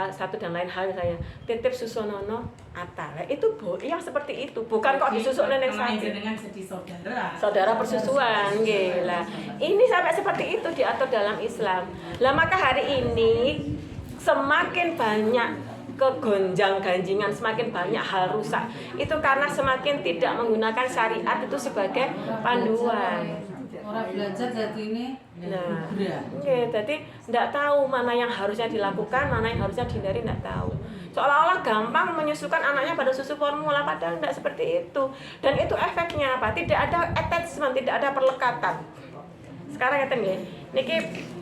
satu dan lain hal, misalnya titip susonono atale itu yang seperti itu, bukan kok disusuk nenek sapi dengan jadi saudara persusuan gila. Ini sampai seperti itu diatur dalam Islam. Lah maka hari ini semakin banyak kegonjang-ganjingan, semakin banyak hal rusak, itu karena semakin tidak menggunakan syariat itu sebagai panduan. Orang belajar jadi ini. Nah, jadi tidak tahu mana yang harusnya dilakukan, mana yang harusnya dihindari, tidak tahu. Seolah-olah gampang menyusukan anaknya pada susu formula, padahal tidak seperti itu. Dan itu efeknya apa? Tidak ada attachment, tidak ada perlekatan. Sekarang ngeten nggih.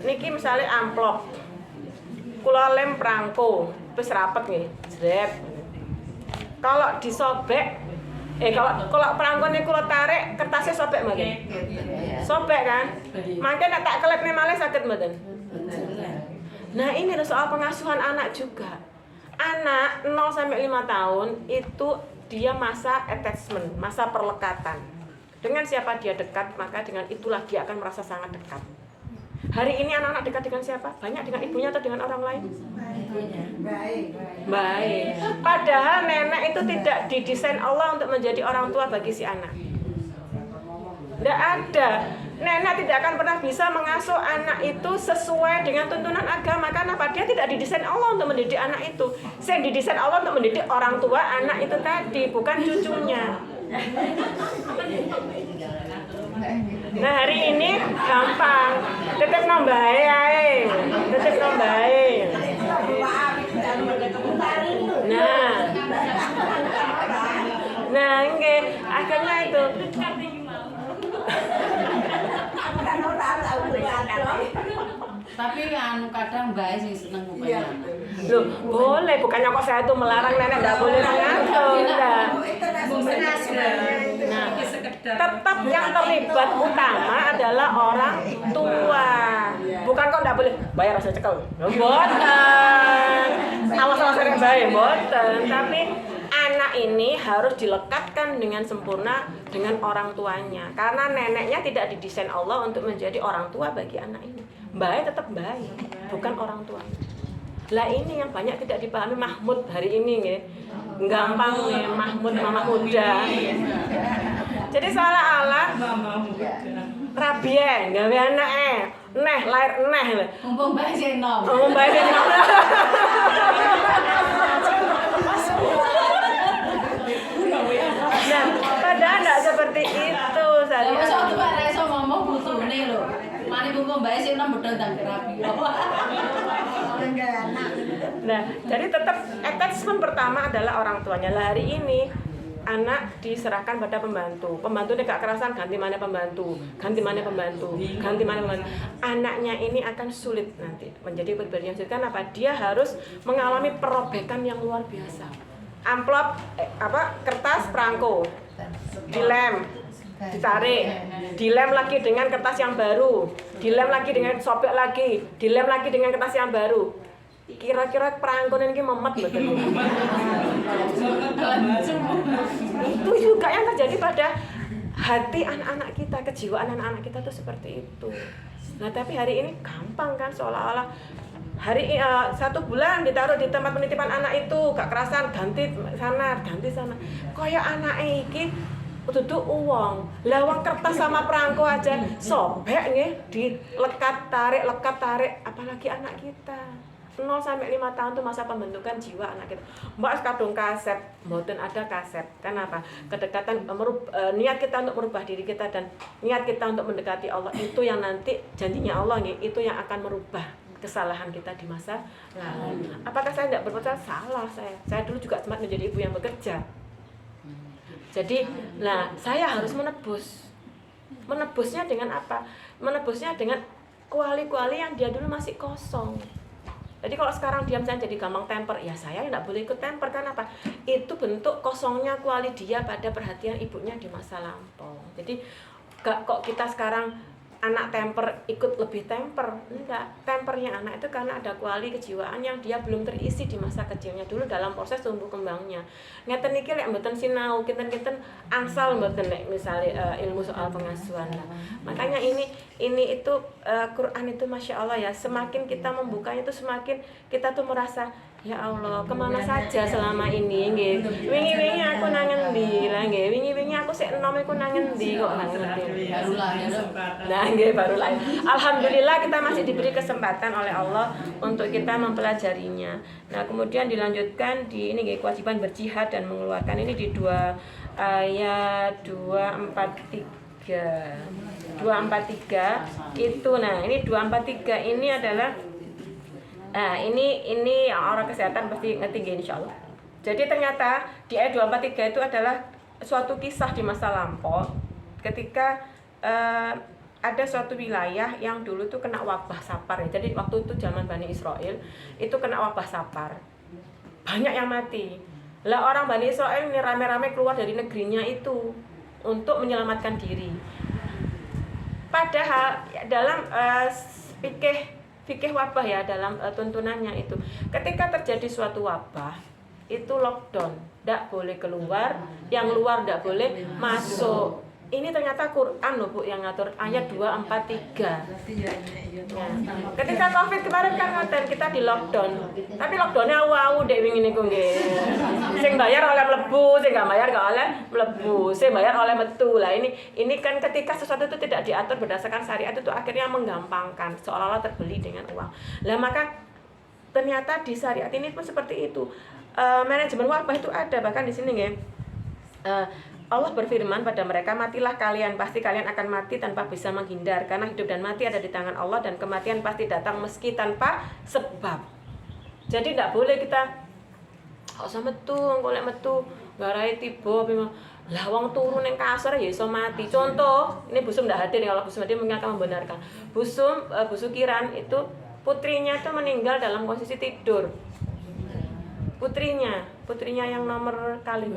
Niki misalnya amplop. Kula lem prangko, wis rapet nggih. Jrep. Kalau disobek kalau perangkone kula tarik, kertasnya sobek mboten? Sobek kan? Mangke nek tak kelepne malih saged mboten? Nah, ini soal pengasuhan anak juga. Anak 0 sampai 5 tahun itu dia masa attachment, masa perlekatan. Dengan siapa dia dekat, maka dengan itulah dia akan merasa sangat dekat. Hari ini anak-anak dekat dengan siapa? Banyak dengan ibunya atau dengan orang lain? Baik. Padahal nenek itu tidak didesain Allah untuk menjadi orang tua bagi si anak. Tidak ada. Nenek tidak akan pernah bisa mengasuh anak itu sesuai dengan tuntunan agama. Karena apa? Dia tidak didesain Allah untuk mendidik anak itu. Yang didesain Allah untuk mendidik orang tua anak itu tadi, bukan cucunya. Nah hari ini gampang, tetep nombae ae, tetep nombae. Nah, nggih, akhirnya itu. Tapi kadang baik sih seneng ngupaya anak. Loh, boleh, bukannya kok saya tuh melarang nenek enggak boleh mengasuh. Nah, tetap yang terlibat utama adalah orang tua. Bukan kok enggak boleh bayar rasa cekel. Mboten. Awas-awas sering bayar mboten, tapi anak ini harus dilekatkan dengan sempurna dengan orang tuanya. Karena neneknya tidak didesain Allah untuk menjadi orang tua bagi anak ini. Baik tetap baik, bukan orang tua. Lah ini yang banyak tidak dipahami Mahmud hari ini nih. Gampang nih Mahmud mama muda. Jadi seolah-olah rabien gawe anake, neh lahir neh lho. Mumpung bae sing nom. Bae sing nom. Nah, padahal enggak seperti itu saya. Wis waktu Pak Reso ngomong butune lho. Mane mumpung bae sing nom bedol ndang rapi. Nah, jadi tetap attachment pertama adalah orang tuanya. Lah hari ini anak diserahkan pada pembantu. Pembantu gak kerasan ganti mana pembantu, ganti mana pembantu, ganti mana pembantu. Anaknya ini akan sulit nanti menjadi pribadi yang sulit. Kenapa? Dia harus mengalami perobekan yang luar biasa. Amplop kertas perangko dilem, ditarik, dilem lagi dengan kertas yang baru, dilem lagi dengan sobek lagi, dilem lagi dengan kertas yang baru. Kira-kira perangko ini memet betul. Itu juga yang terjadi pada hati anak-anak kita, kejiwaan anak-anak kita tuh seperti itu. Nah tapi hari ini gampang kan, seolah-olah 1 bulan ditaruh di tempat penitipan anak itu gak kerasan ganti sana. Kaya anake iki duduk uang, lawang kertas sama perangko aja sobek nggih, dilekat tarik, apalagi anak kita. 0 sampai 5 tahun itu masa pembentukan jiwa anak kita. Mbak kadung kaset, mboten ada kaset. Kenapa? Kedekatan niat kita untuk merubah diri kita dan niat kita untuk mendekati Allah itu yang nanti janjinya Allah nih, itu yang akan merubah kesalahan kita di masa lalu. Apakah saya tidak berbuat salah? Saya dulu juga sempat menjadi ibu yang bekerja. Jadi, saya harus menebus. Menebusnya dengan apa? Menebusnya dengan kuali-kuali yang dia dulu masih kosong. Jadi kalau sekarang diam saya jadi gampang temper, ya saya tidak boleh ikut temper. Karena apa? Itu bentuk kosongnya kuali dia pada perhatian ibunya di masa lampau. Jadi kok kita sekarang anak temper ikut lebih temper? Enggak. Tempernya anak itu karena ada kuali kejiwaan yang dia belum terisi di masa kecilnya dulu dalam proses tumbuh kembangnya. Ngeten niki lek mboten sinau, kinten-kinten angsal mboten lek misale ilmu soal pengasuhan. Makanya ini itu Quran itu Masya Allah ya, semakin kita membukanya itu semakin kita tuh merasa ya Allah, kemana saja selama ini nggih. Wingi-wingi aku nang endi lah nggih. Wingi-wingi aku sik enom iku nang endi kok nang ngerti. Baru lahir. Nah, nggih baru lahir. Alhamdulillah kita masih diberi kesempatan oleh Allah untuk kita mempelajarinya. Nah, kemudian dilanjutkan di ini nggih, kewajiban berjihad dan mengeluarkan ini di 2 ayat 243 itu. Nah, ini 243 ini adalah ini orang kesehatan pasti ngerti insyaallah. Jadi ternyata di ayat 243 itu adalah suatu kisah di masa lampau ketika ada suatu wilayah yang dulu tuh kena wabah sapar ya. Jadi waktu itu zaman Bani Israel itu kena wabah sapar. Banyak yang mati. Lah orang Bani Israel ini rame-rame keluar dari negerinya itu untuk menyelamatkan diri. Padahal dalam fikih wabah ya, dalam tuntunannya itu ketika terjadi suatu wabah itu lockdown, tidak boleh keluar, yang luar tidak boleh masuk. Ini ternyata Quran loh Bu yang ngatur, ayat 243. Nah, ketika Covid kemarin kan ngoten kita di lockdown. Tapi lockdownnya wow dek wingi niku nggih. Sing bayar oleh mlebu, sing gak bayar gak oleh mlebu, sing bayar oleh metu. Lah ini kan ketika sesuatu itu tidak diatur berdasarkan syariat itu akhirnya menggampangkan, seolah-olah terbeli dengan uang. Lah maka ternyata di syariat ini pun seperti itu. Manajemen wabah itu ada, bahkan di sini nggih. Allah berfirman pada mereka, matilah kalian, pasti kalian akan mati tanpa bisa menghindar, karena hidup dan mati ada di tangan Allah dan kematian pasti datang meski tanpa sebab. Jadi tidak boleh kita kok sama golek metu garai tiba lah wong turu ning kasur ya iso mati. Contoh, ini Busum ndak hadir, kalau Busum hadir mungkin akan membenarkan. Bu Sukiran itu putrinya itu meninggal dalam posisi tidur. Putrinya yang nomor kali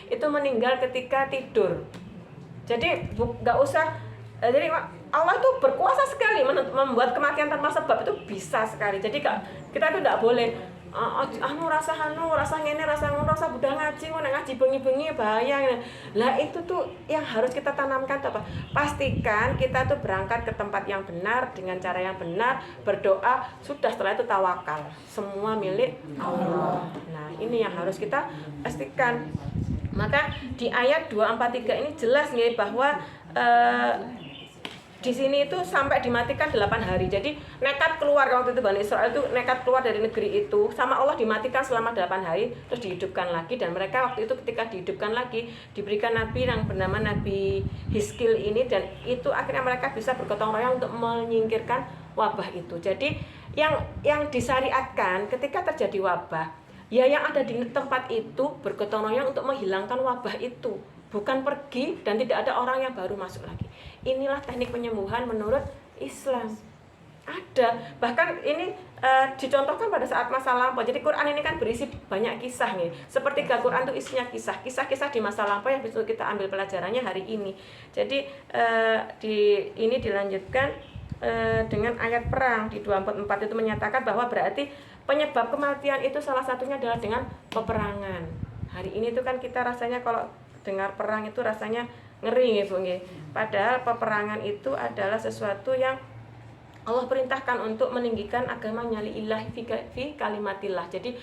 itu meninggal ketika tidur. Jadi nggak usah. Jadi Allah itu berkuasa sekali membuat kematian tanpa sebab, itu bisa sekali. Jadi kita itu tidak boleh rasa ngene rasa ngono rasa budal ngaji bengi-bengi bahaya. Lah itu tuh yang harus kita tanamkan apa? Pastikan kita tuh berangkat ke tempat yang benar dengan cara yang benar, berdoa, sudah setelah itu tawakal. Semua milik Allah. Nah, ini yang harus kita pastikan. Maka di ayat 243 ini jelas nih bahwa di sini itu sampai dimatikan 8 hari. Jadi nekat keluar, waktu itu Bani Israel itu nekat keluar dari negeri itu, sama Allah dimatikan selama 8 hari, terus dihidupkan lagi. Dan mereka waktu itu ketika dihidupkan lagi diberikan nabi yang bernama Nabi Hizkil ini, dan itu akhirnya mereka bisa bergotong royong untuk menyingkirkan wabah itu. Jadi yang disyariatkan ketika terjadi wabah, ya yang ada di tempat itu bergotong royong untuk menghilangkan wabah itu, bukan pergi dan tidak ada orang yang baru masuk lagi. Inilah teknik penyembuhan menurut Islam. Ada, bahkan ini dicontohkan pada saat masa lampau. Jadi Quran ini kan berisi banyak kisah nih. Sepertiga Quran itu isinya kisah-kisah di masa lampau yang bisa kita ambil pelajarannya hari ini. Jadi ini dilanjutkan dengan ayat perang di 244 itu menyatakan bahwa berarti penyebab kematian itu salah satunya adalah dengan peperangan. Hari ini itu kan kita rasanya kalau dengar perang itu rasanya ngeri ya Bu nggih. Padahal peperangan itu adalah sesuatu yang Allah perintahkan untuk meninggikan agamanya lillahi fi kalimatillah. Jadi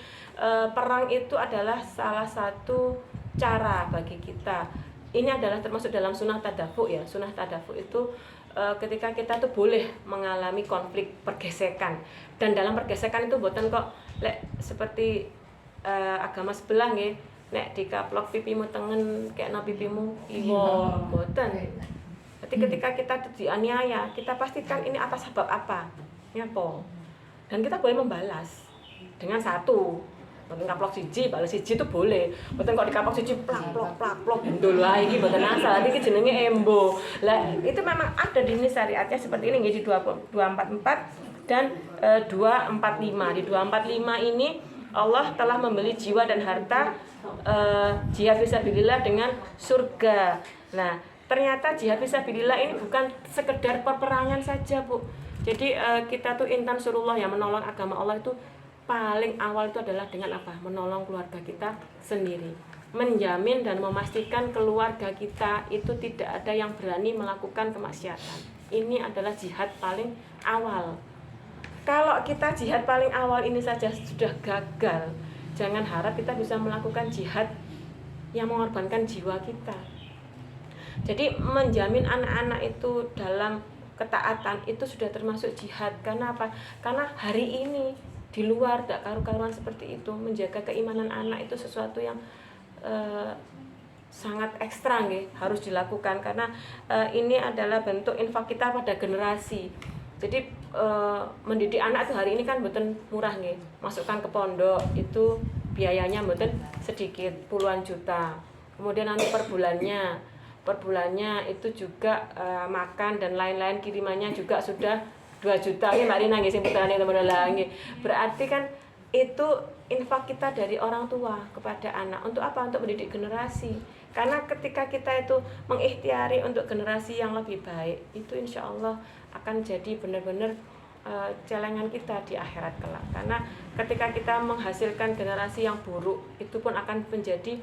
perang itu adalah salah satu cara bagi kita. Ini adalah termasuk dalam sunnah tadafu ya. Sunnah tadafu itu ketika kita tuh boleh mengalami konflik pergesekan. Dan dalam pergesekan itu boten kok seperti agama sebelah nggih, nek dikaplok pipimu tengen kayak no pipimu iwo, boten. Jadi ketika kita dianiaya, kita pastikan ini atas sebab apa, nyapa. Dan kita boleh membalas dengan satu. Boten kaplok siji, balas siji itu boleh. Boten kok dikaplok siji plak plok ndul wae iki boten asal. Iki jenenge embo. Lah itu memang ada di ini syariatnya seperti ini nggih di 244 dan 245. Di 245 ini Allah telah membeli jiwa dan harta jihad fisabilillah dengan surga. Nah, ternyata jihad fisabilillah ini bukan sekedar peperangan saja, Bu. Jadi kita tuh intan surullah yang menolong agama Allah itu paling awal itu adalah dengan apa? Menolong keluarga kita sendiri. Menjamin dan memastikan keluarga kita itu tidak ada yang berani melakukan kemaksiatan. Ini adalah jihad paling awal. Kalau kita jihad paling awal ini saja sudah gagal, jangan harap kita bisa melakukan jihad yang mengorbankan jiwa kita. Jadi menjamin anak-anak itu dalam ketaatan itu sudah termasuk jihad. Karena apa? Karena hari ini di luar tidak karu-karuan seperti itu, menjaga keimanan anak itu sesuatu yang sangat ekstra nggih, harus dilakukan karena ini adalah bentuk infak kita pada generasi. Jadi mendidik anak itu hari ini kan mboten murah nggih. Masukkan ke pondok itu biayanya mboten sedikit, puluhan juta. Kemudian nanti per bulannya itu juga makan dan lain-lain kirimannya juga sudah 2 juta nggih Mbak Rina nggih sing putrane temen nggih. Berarti kan itu infak kita dari orang tua kepada anak. Untuk apa? Untuk mendidik generasi. Karena ketika kita itu mengikhtiari untuk generasi yang lebih baik, itu insya Allah akan jadi benar-benar celengan kita di akhirat kelak. Karena ketika kita menghasilkan generasi yang buruk, itu pun akan menjadi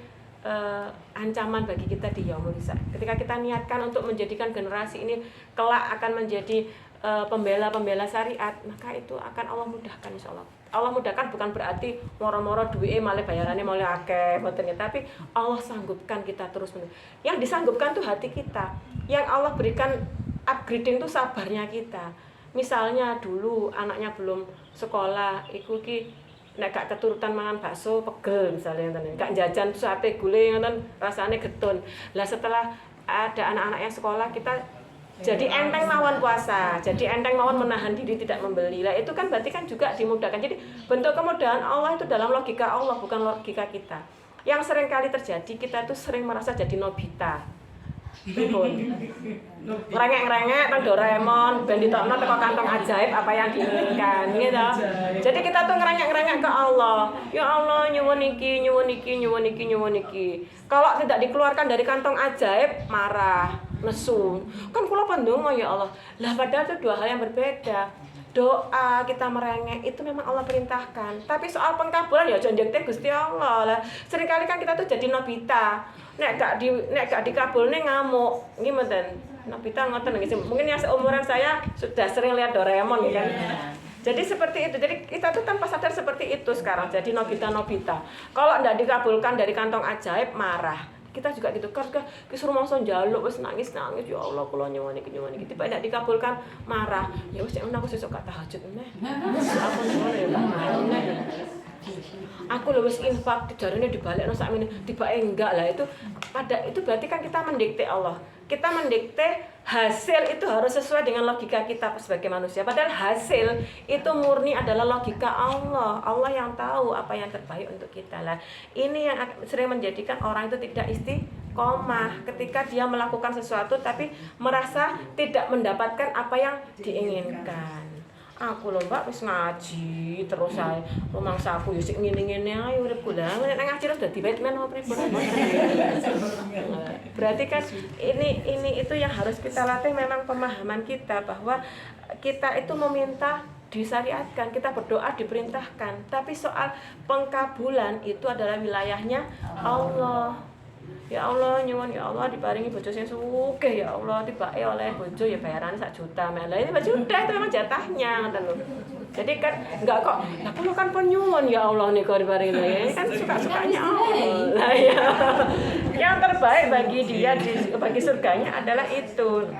ancaman bagi kita di yaumul hisab. Ketika kita niatkan untuk menjadikan generasi ini kelak akan menjadi pembela syariat, maka itu akan Allah mudahkan insyaallah. Allah mudahkan bukan berarti moro-moro duwe malah bayarannya malah akeh mboten, tapi Allah sanggupkan kita terus-menerus. Yang disanggupkan tuh hati kita. Yang Allah berikan upgrading tuh sabarnya kita. Misalnya dulu anaknya belum sekolah, iku ki nek gak keturutan mangan bakso pegel misalnya ngoten. Gak jajan sate gulai ngoten rasane getun. Lah setelah ada anak-anak yang sekolah kita jadi enteng mawon puasa, jadi enteng mawon menahan diri tidak membeli. Lah itu kan berarti kan juga dimudahkan. Jadi bentuk kemudahan Allah itu dalam logika Allah, bukan logika kita. Yang sering kali terjadi kita tuh sering merasa jadi Nobita. Pripun? Ngerengek-ngerengek nang Doraemon ben ditokno teko kantong ajaib apa yang diinginkan gitu. Jadi kita tuh ngerengek-ngerengek ke Allah. Ya Allah, nyuwun iki. Kalau tidak dikeluarkan dari kantong ajaib, marah, nesu. Kan kula pandonga ya Allah. Lah padahal itu dua hal yang berbeda. Doa kita merengek itu memang Allah perintahkan. Tapi soal pengkabulan ya aja njekte Gusti Allah lah. Seringkali kan kita tuh jadi Nobita. Nek gak dikabulne ngamuk. Nggih mboten. Nobita ngoten nggih. Mungkin yang seumuran saya sudah sering lihat Doraemon ya kan. Jadi seperti itu. Jadi kita tuh tanpa sadar seperti itu sekarang. Jadi Nobita. Kalau ndak dikabulkan dari kantong ajaib marah. Kita juga gitu kan disuruh mongso njaluk wis nangis ya Allah kula nyuwun iki tiba ndak dikabulkan marah ya wis aku sesuk gak tahajud meneh aku lho wis infak jarene dibalekno sakmene tibake enggak lah itu berarti kan kita mendikte Allah. Kita mendikte hasil itu harus sesuai dengan logika kita sebagai manusia. Padahal hasil itu murni adalah logika Allah. Allah yang tahu apa yang terbaik untuk kita lah. Ini yang sering menjadikan orang itu tidak istiqomah ketika dia melakukan sesuatu tapi merasa tidak mendapatkan apa yang diinginkan. Aku lho Mbak wis ngaji terus ae rumangsa aku yo sik ngene-ngene ae uripku lah nek ngaji terus dadi Batman apa pripun. Berarti kan ini itu yang harus kita latih memang pemahaman kita bahwa kita itu meminta disyariatkan, kita berdoa diperintahkan, tapi soal pengkabulan itu adalah wilayahnya Allah. Ya Allah, nyuwun ya Allah diparingi bojo sing sugih ya Allah, tibake oleh bojo ya bayarannya 1 juta. Lah ini sudah itu memang jatahnya ngoten lho. Jadi kan enggak kok, lah kula kan penyuwun ya Allah nika diparingi. Ini kan suka-sukanya Allah. Lah ya. Yang terbaik bagi dia bagi surganya adalah itu.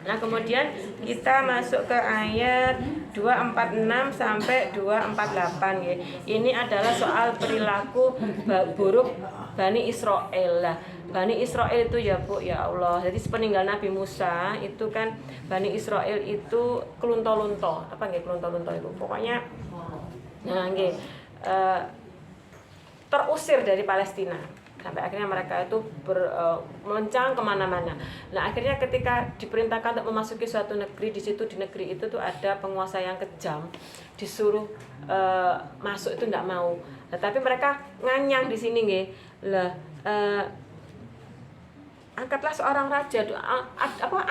Nah, kemudian kita masuk ke ayat 246 sampai 248 ya. Ini adalah soal perilaku buruk Bani Israel lah. Bani Israel itu ya Bu, ya Allah. Jadi sepeninggal Nabi Musa itu kan Bani Israel itu kelunto-lunto. Apa nggih kelunto-lunto itu? Pokoknya nah nggih terusir dari Palestina. Sampai akhirnya mereka itu melencang kemana-mana. Nah akhirnya ketika diperintahkan untuk memasuki suatu negeri, di situ di negeri itu tuh ada penguasa yang kejam, disuruh masuk itu tidak mau. Nah, tapi mereka nganyang di sini nggih. Lah angkatlah seorang raja,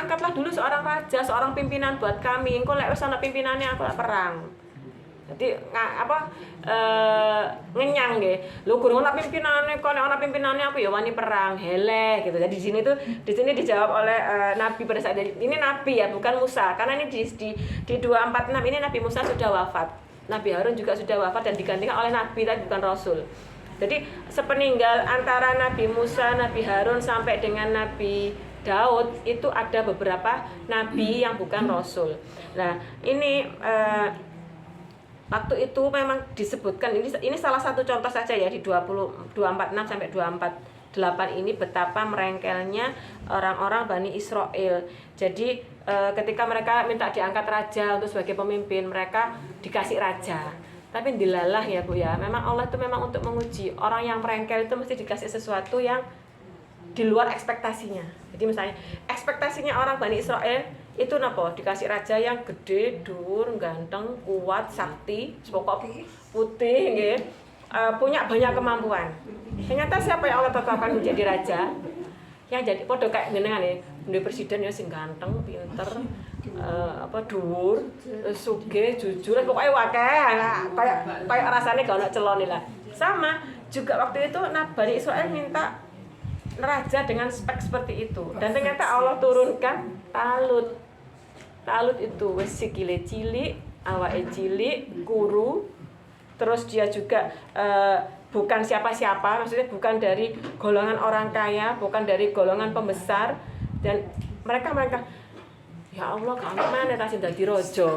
angkatlah dulu seorang raja, seorang pimpinan buat kami. Engko lek wis ana pimpinannya aku lek perang. Jadi ngenyang nggih. Lho gurung ana pimpinane kok nek ana pimpinane aku ya wani perang, heleh gitu. Jadi di sini dijawab oleh nabi pada saat ini nabi ya, bukan Musa. Karena ini di 246 ini Nabi Musa sudah wafat. Nabi Harun juga sudah wafat dan digantikan oleh nabi tapi bukan rasul. Jadi sepeninggal antara Nabi Musa, Nabi Harun sampai dengan Nabi Daud itu ada beberapa nabi yang bukan rasul. Nah, ini waktu itu memang disebutkan ini salah satu contoh saja ya di 246 sampai 248 ini betapa merengkelnya orang-orang Bani Israel. Jadi ketika mereka minta diangkat raja untuk sebagai pemimpin, mereka dikasih raja. Tapi dilalah ya Bu ya. Memang Allah itu memang untuk menguji. Orang yang merengkel itu mesti dikasih sesuatu yang di luar ekspektasinya. Jadi misalnya ekspektasinya orang Bani Israel itu napa? Dikasih raja yang gede, dur, ganteng, kuat, sakti, pokok putih nggih. Punya banyak kemampuan. Ternyata siapa yang Allah tetapkan menjadi raja? Yang jadi padha kayak jenengan ya, duwe presiden ya sing ganteng, pinter, dhuwur, sugih, jujur, pokoknya akeh. Kayak rasane gak ono celone lah. Sama juga waktu itu Bani Israel minta raja dengan spek seperti itu. Dan ternyata Allah turunkan Talut. Talut itu wis sikile cilik, awake cilik, guru. Terus dia juga bukan siapa-siapa, maksudnya bukan dari golongan orang kaya, bukan dari golongan pembesar, dan mereka ya Allah, kamu mana tasih dadi raja?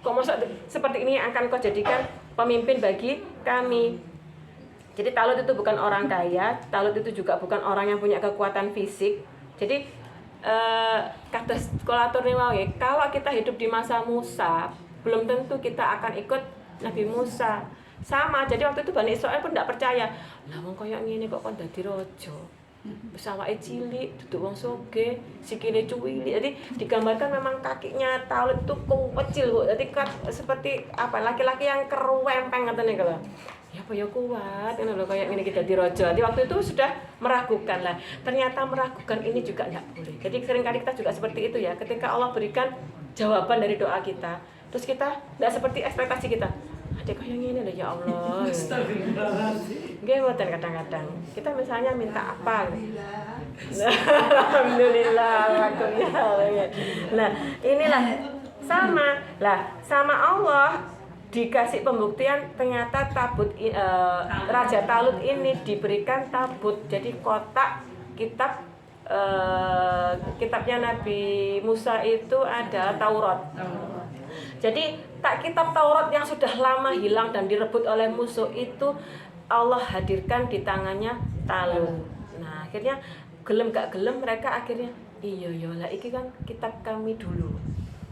Kok masa seperti ini akan kau jadikan pemimpin bagi kami? Jadi Talut itu bukan orang kaya, Talut itu juga bukan orang yang punya kekuatan fisik. Jadi kata skolatur nih kalau kita hidup di masa Musa, belum tentu kita akan ikut Nabi Musa. Sama, jadi waktu itu Bani Israel pun tidak percaya. Lah wong koyo ngene kok kon dadi raja. Wis awake cilik, duduk wong sugih, sikile cuwili. Jadi digambarkan memang kakinya Talut itu kecil, Bu. Jadi seperti apa? Laki-laki yang keruwempeng ngoten niku lho. Ya apa ya kuat, ngono lho kayak ngene kita dadi raja. Jadi waktu itu sudah meragukan lah. Ternyata meragukan ini juga enggak boleh. Jadi seringkali kita juga seperti itu ya. Ketika Allah berikan jawaban dari doa kita, terus kita enggak seperti ekspektasi kita. Ada kayak gini loh ya Allah. Nggih mboten kadang-kadang. Kita misalnya minta apa? Alhamdulillah. Nah, inilah sama. Lah, sama Allah dikasih pembuktian ternyata Raja Talut ini diberikan tabut. Jadi kotak kitabnya Nabi Musa itu adalah Taurat. Jadi kitab Taurat yang sudah lama hilang dan direbut oleh musuh itu Allah hadirkan di tangannya Talut. Nah, akhirnya gelem gak gelem mereka akhirnya iya lah iki kan kitab kami dulu.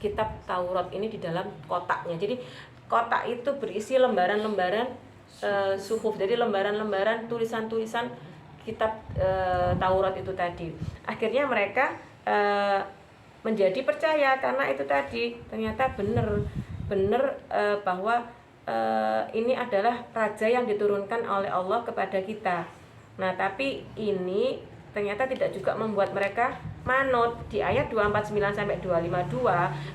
Kitab Taurat ini di dalam kotaknya. Jadi kotak itu berisi lembaran-lembaran suhuf. Jadi lembaran-lembaran tulisan-tulisan kitab Taurat itu tadi. Akhirnya mereka menjadi percaya karena itu tadi ternyata benar bahwa ini adalah raja yang diturunkan oleh Allah kepada kita. Nah, tapi ini ternyata tidak juga membuat mereka manut. Di ayat 249 sampai 252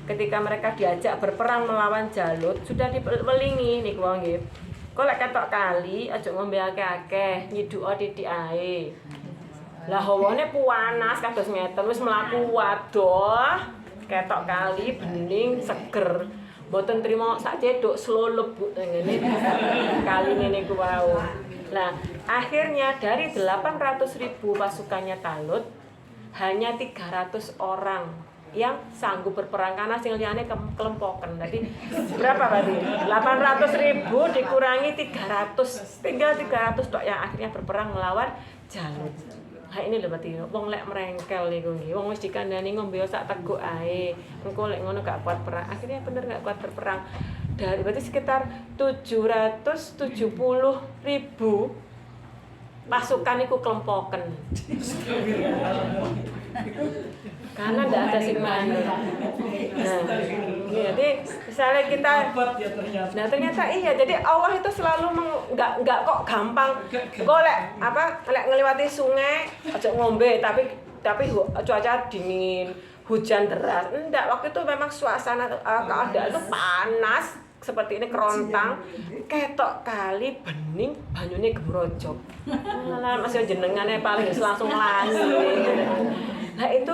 ketika mereka diajak berperang melawan Jalut sudah dipelingi niku nggih. Kok lek ketok kali aja ngombe akeh-akeh, nyiduka titik ae. Lah hawane panas kados ngeten wis mlaku waduh ketok kali bening seger. Mboten trima sak cedhuk slolep Bu ngene. Kali ngene ku wau. Nah, akhirnya dari 800.000 pasukannya Talut hanya 300 orang yang sanggup berperang karena sing liyane kelempoken. Tadi berapa berarti? 800.000 dikurangi 300, tinggal 300 tok yang akhirnya berperang melawan Jalut. Nah ini lho berarti wong lek merengkel niku nggih. Wong wis dikandani ngombe sak teguk ae. Engko lek ngono gak kuat perang. Akhirnya bener gak kuat berperang. Dari berarti sekitar 770.000 pasukan itu kelempoken. Karena tidak ada sing manut. Nah, jadi misalnya kita, nah ternyata iya. Jadi Allah itu selalu nggak kok gampang. Kok lek ngelewati sungai, aja ngombe, tapi cuaca dingin, hujan deras. Enggak, waktu itu memang suasana keadaan itu panas. Seperti ini kerontang, ketok kali bening banyune gemrojok. Lah masih jenengane paling langsung langi. Nah itu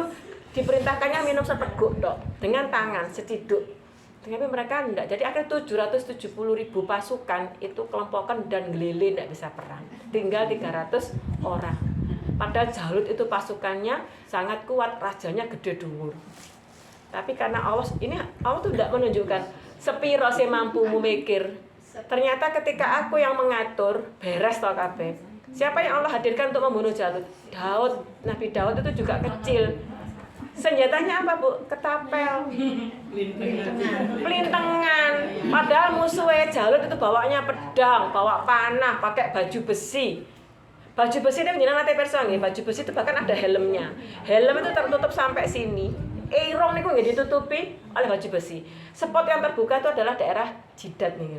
diperintahkannya minum seteguk tok dengan tangan seciduk. Tapi mereka enggak. Jadi akhirnya 770.000 pasukan itu kelompokan dan gelile enggak bisa perang. Tinggal 300 orang. Padahal Jalut itu pasukannya sangat kuat, rajanya gede dhuwur. Tapi karena Allah tuh tidak menunjukkan sepiro sih mampumu mikir. Ternyata ketika aku yang mengatur, beres toh kabeh. Siapa yang Allah hadirkan untuk membunuh Jalut? Daud. Nabi Daud itu juga kecil. Senjatanya apa, Bu? Ketapel. Pelintengan. Padahal musuhnya Jalut itu bawanya pedang, bawa panah, pakai baju besi. Baju besi itu jenengan nate pirsa nggih, baju besi itu bahkan ada helmnya. Helm itu tertutup sampai sini. Irung niku nggih ditutupi oleh baju besi. Spot yang terbuka itu adalah daerah jidat nih.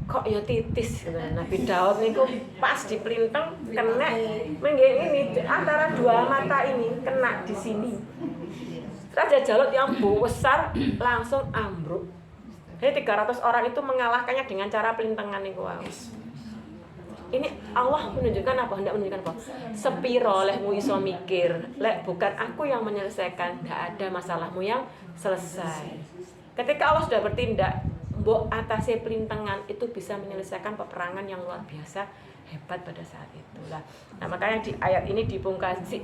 Kok ya titis gitu. Nabi Daud niku pas dipelinteng kena ini antara dua mata ini kena di sini. Raja Jalut yang besar langsung ambruk. Jadi 300 orang itu mengalahkannya dengan cara pelintengan niku wae. Ini Allah menunjukkan apa? Hendak menunjukkan apa? Sepiro lehmu iso mikir, lek bukan aku yang menyelesaikan, tidak ada masalahmu yang selesai. Ketika Allah sudah bertindak, mbok atase pelintengan itu bisa menyelesaikan peperangan yang luar biasa hebat pada saat itu. Nah, makanya di ayat ini dipungkasi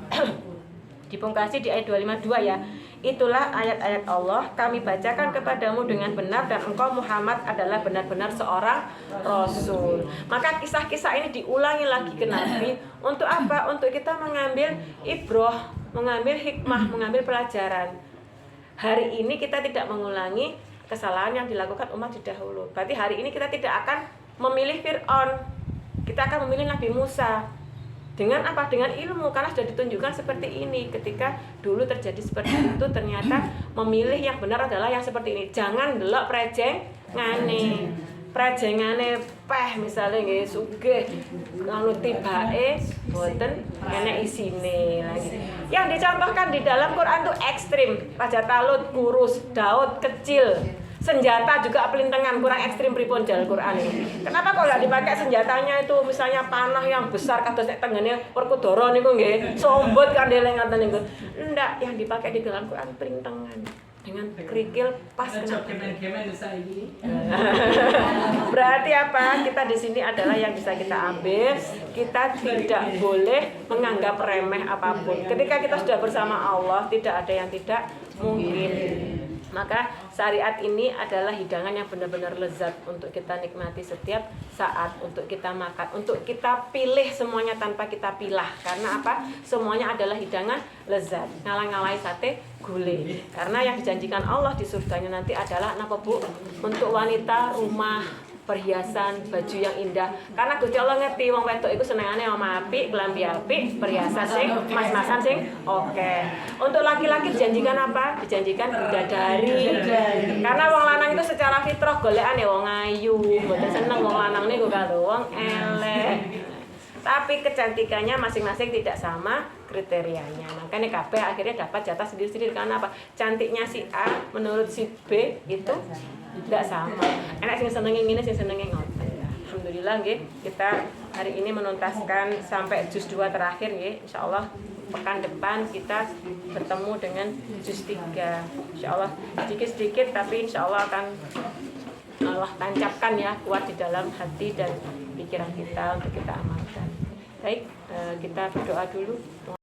di ayat 252 ya. Itulah ayat-ayat Allah kami bacakan kepadamu dengan benar dan engkau Muhammad adalah benar-benar seorang Rasul. Maka kisah-kisah ini diulangi lagi ke Nabi. Untuk apa? Untuk kita mengambil ibrah, mengambil hikmah, mengambil pelajaran. Hari ini kita tidak mengulangi kesalahan yang dilakukan umat di dahulu. Berarti hari ini kita tidak akan memilih Fir'aun. Kita akan memilih Nabi Musa. Dengan apa? Dengan ilmu, karena sudah ditunjukkan seperti ini. Ketika dulu terjadi seperti itu, ternyata memilih yang benar adalah yang seperti ini. Jangan delok prejengane peh misalnya nggih sugih ngono tibake boten enek isine lagi. Yang dicontohkan di dalam Quran itu ekstrim. Raja Talut kurus, Daud kecil. Senjata juga pelintengan, kurang ekstrim pripun jal Quran ini. Kenapa kok enggak dipakai senjatanya itu misalnya panah yang besar kados nek tengene Werkudara niku nggih, sombot kandele ngaten niku. Ndak, yang dipakai di dalam Quran pelintengan dengan kerikil pas kena. Berarti apa? Kita di sini adalah yang bisa kita ambil. Kita tidak boleh menganggap remeh apapun. Ketika kita sudah bersama Allah, tidak ada yang tidak mungkin. Maka syariat ini adalah hidangan yang benar-benar lezat untuk kita nikmati setiap saat, untuk kita makan, untuk kita pilih semuanya tanpa kita pilah. Karena apa? Semuanya adalah hidangan lezat. Ngalah-ngalahi sate gulai. Karena yang dijanjikan Allah di surganya nanti adalah apa, Bu? Untuk wanita, rumah, perhiasan, baju yang indah. Karena Gusti Allah ngerti wong wedok iku senengane omah apik, klambi apik, perhiasan sing mas-masan sing oke. Untuk laki-laki dijanjikan apa? Dijanjikan bidadari. Karena wong lanang itu secara fitrah golekane wong ayu, mboten seneng wong lanang niku karo wong elek. Tapi kecantikannya masing-masing tidak sama kriterianya. Makanya kabeh akhirnya dapat jatah sendiri-sendiri. Karena apa? Cantiknya si A menurut si B itu tidak sama. Enak sing senenge ngene, sing senenge ngoten. Alhamdulillah nggih, kita hari ini menuntaskan sampai juz 2 terakhir nggih. Insyaallah pekan depan kita bertemu dengan juz 3. Insya Allah sedikit-sedikit tapi insya Allah akan Allah tancapkan ya, kuat di dalam hati dan pikiran kita untuk kita amalkan. Baik, kita berdoa dulu.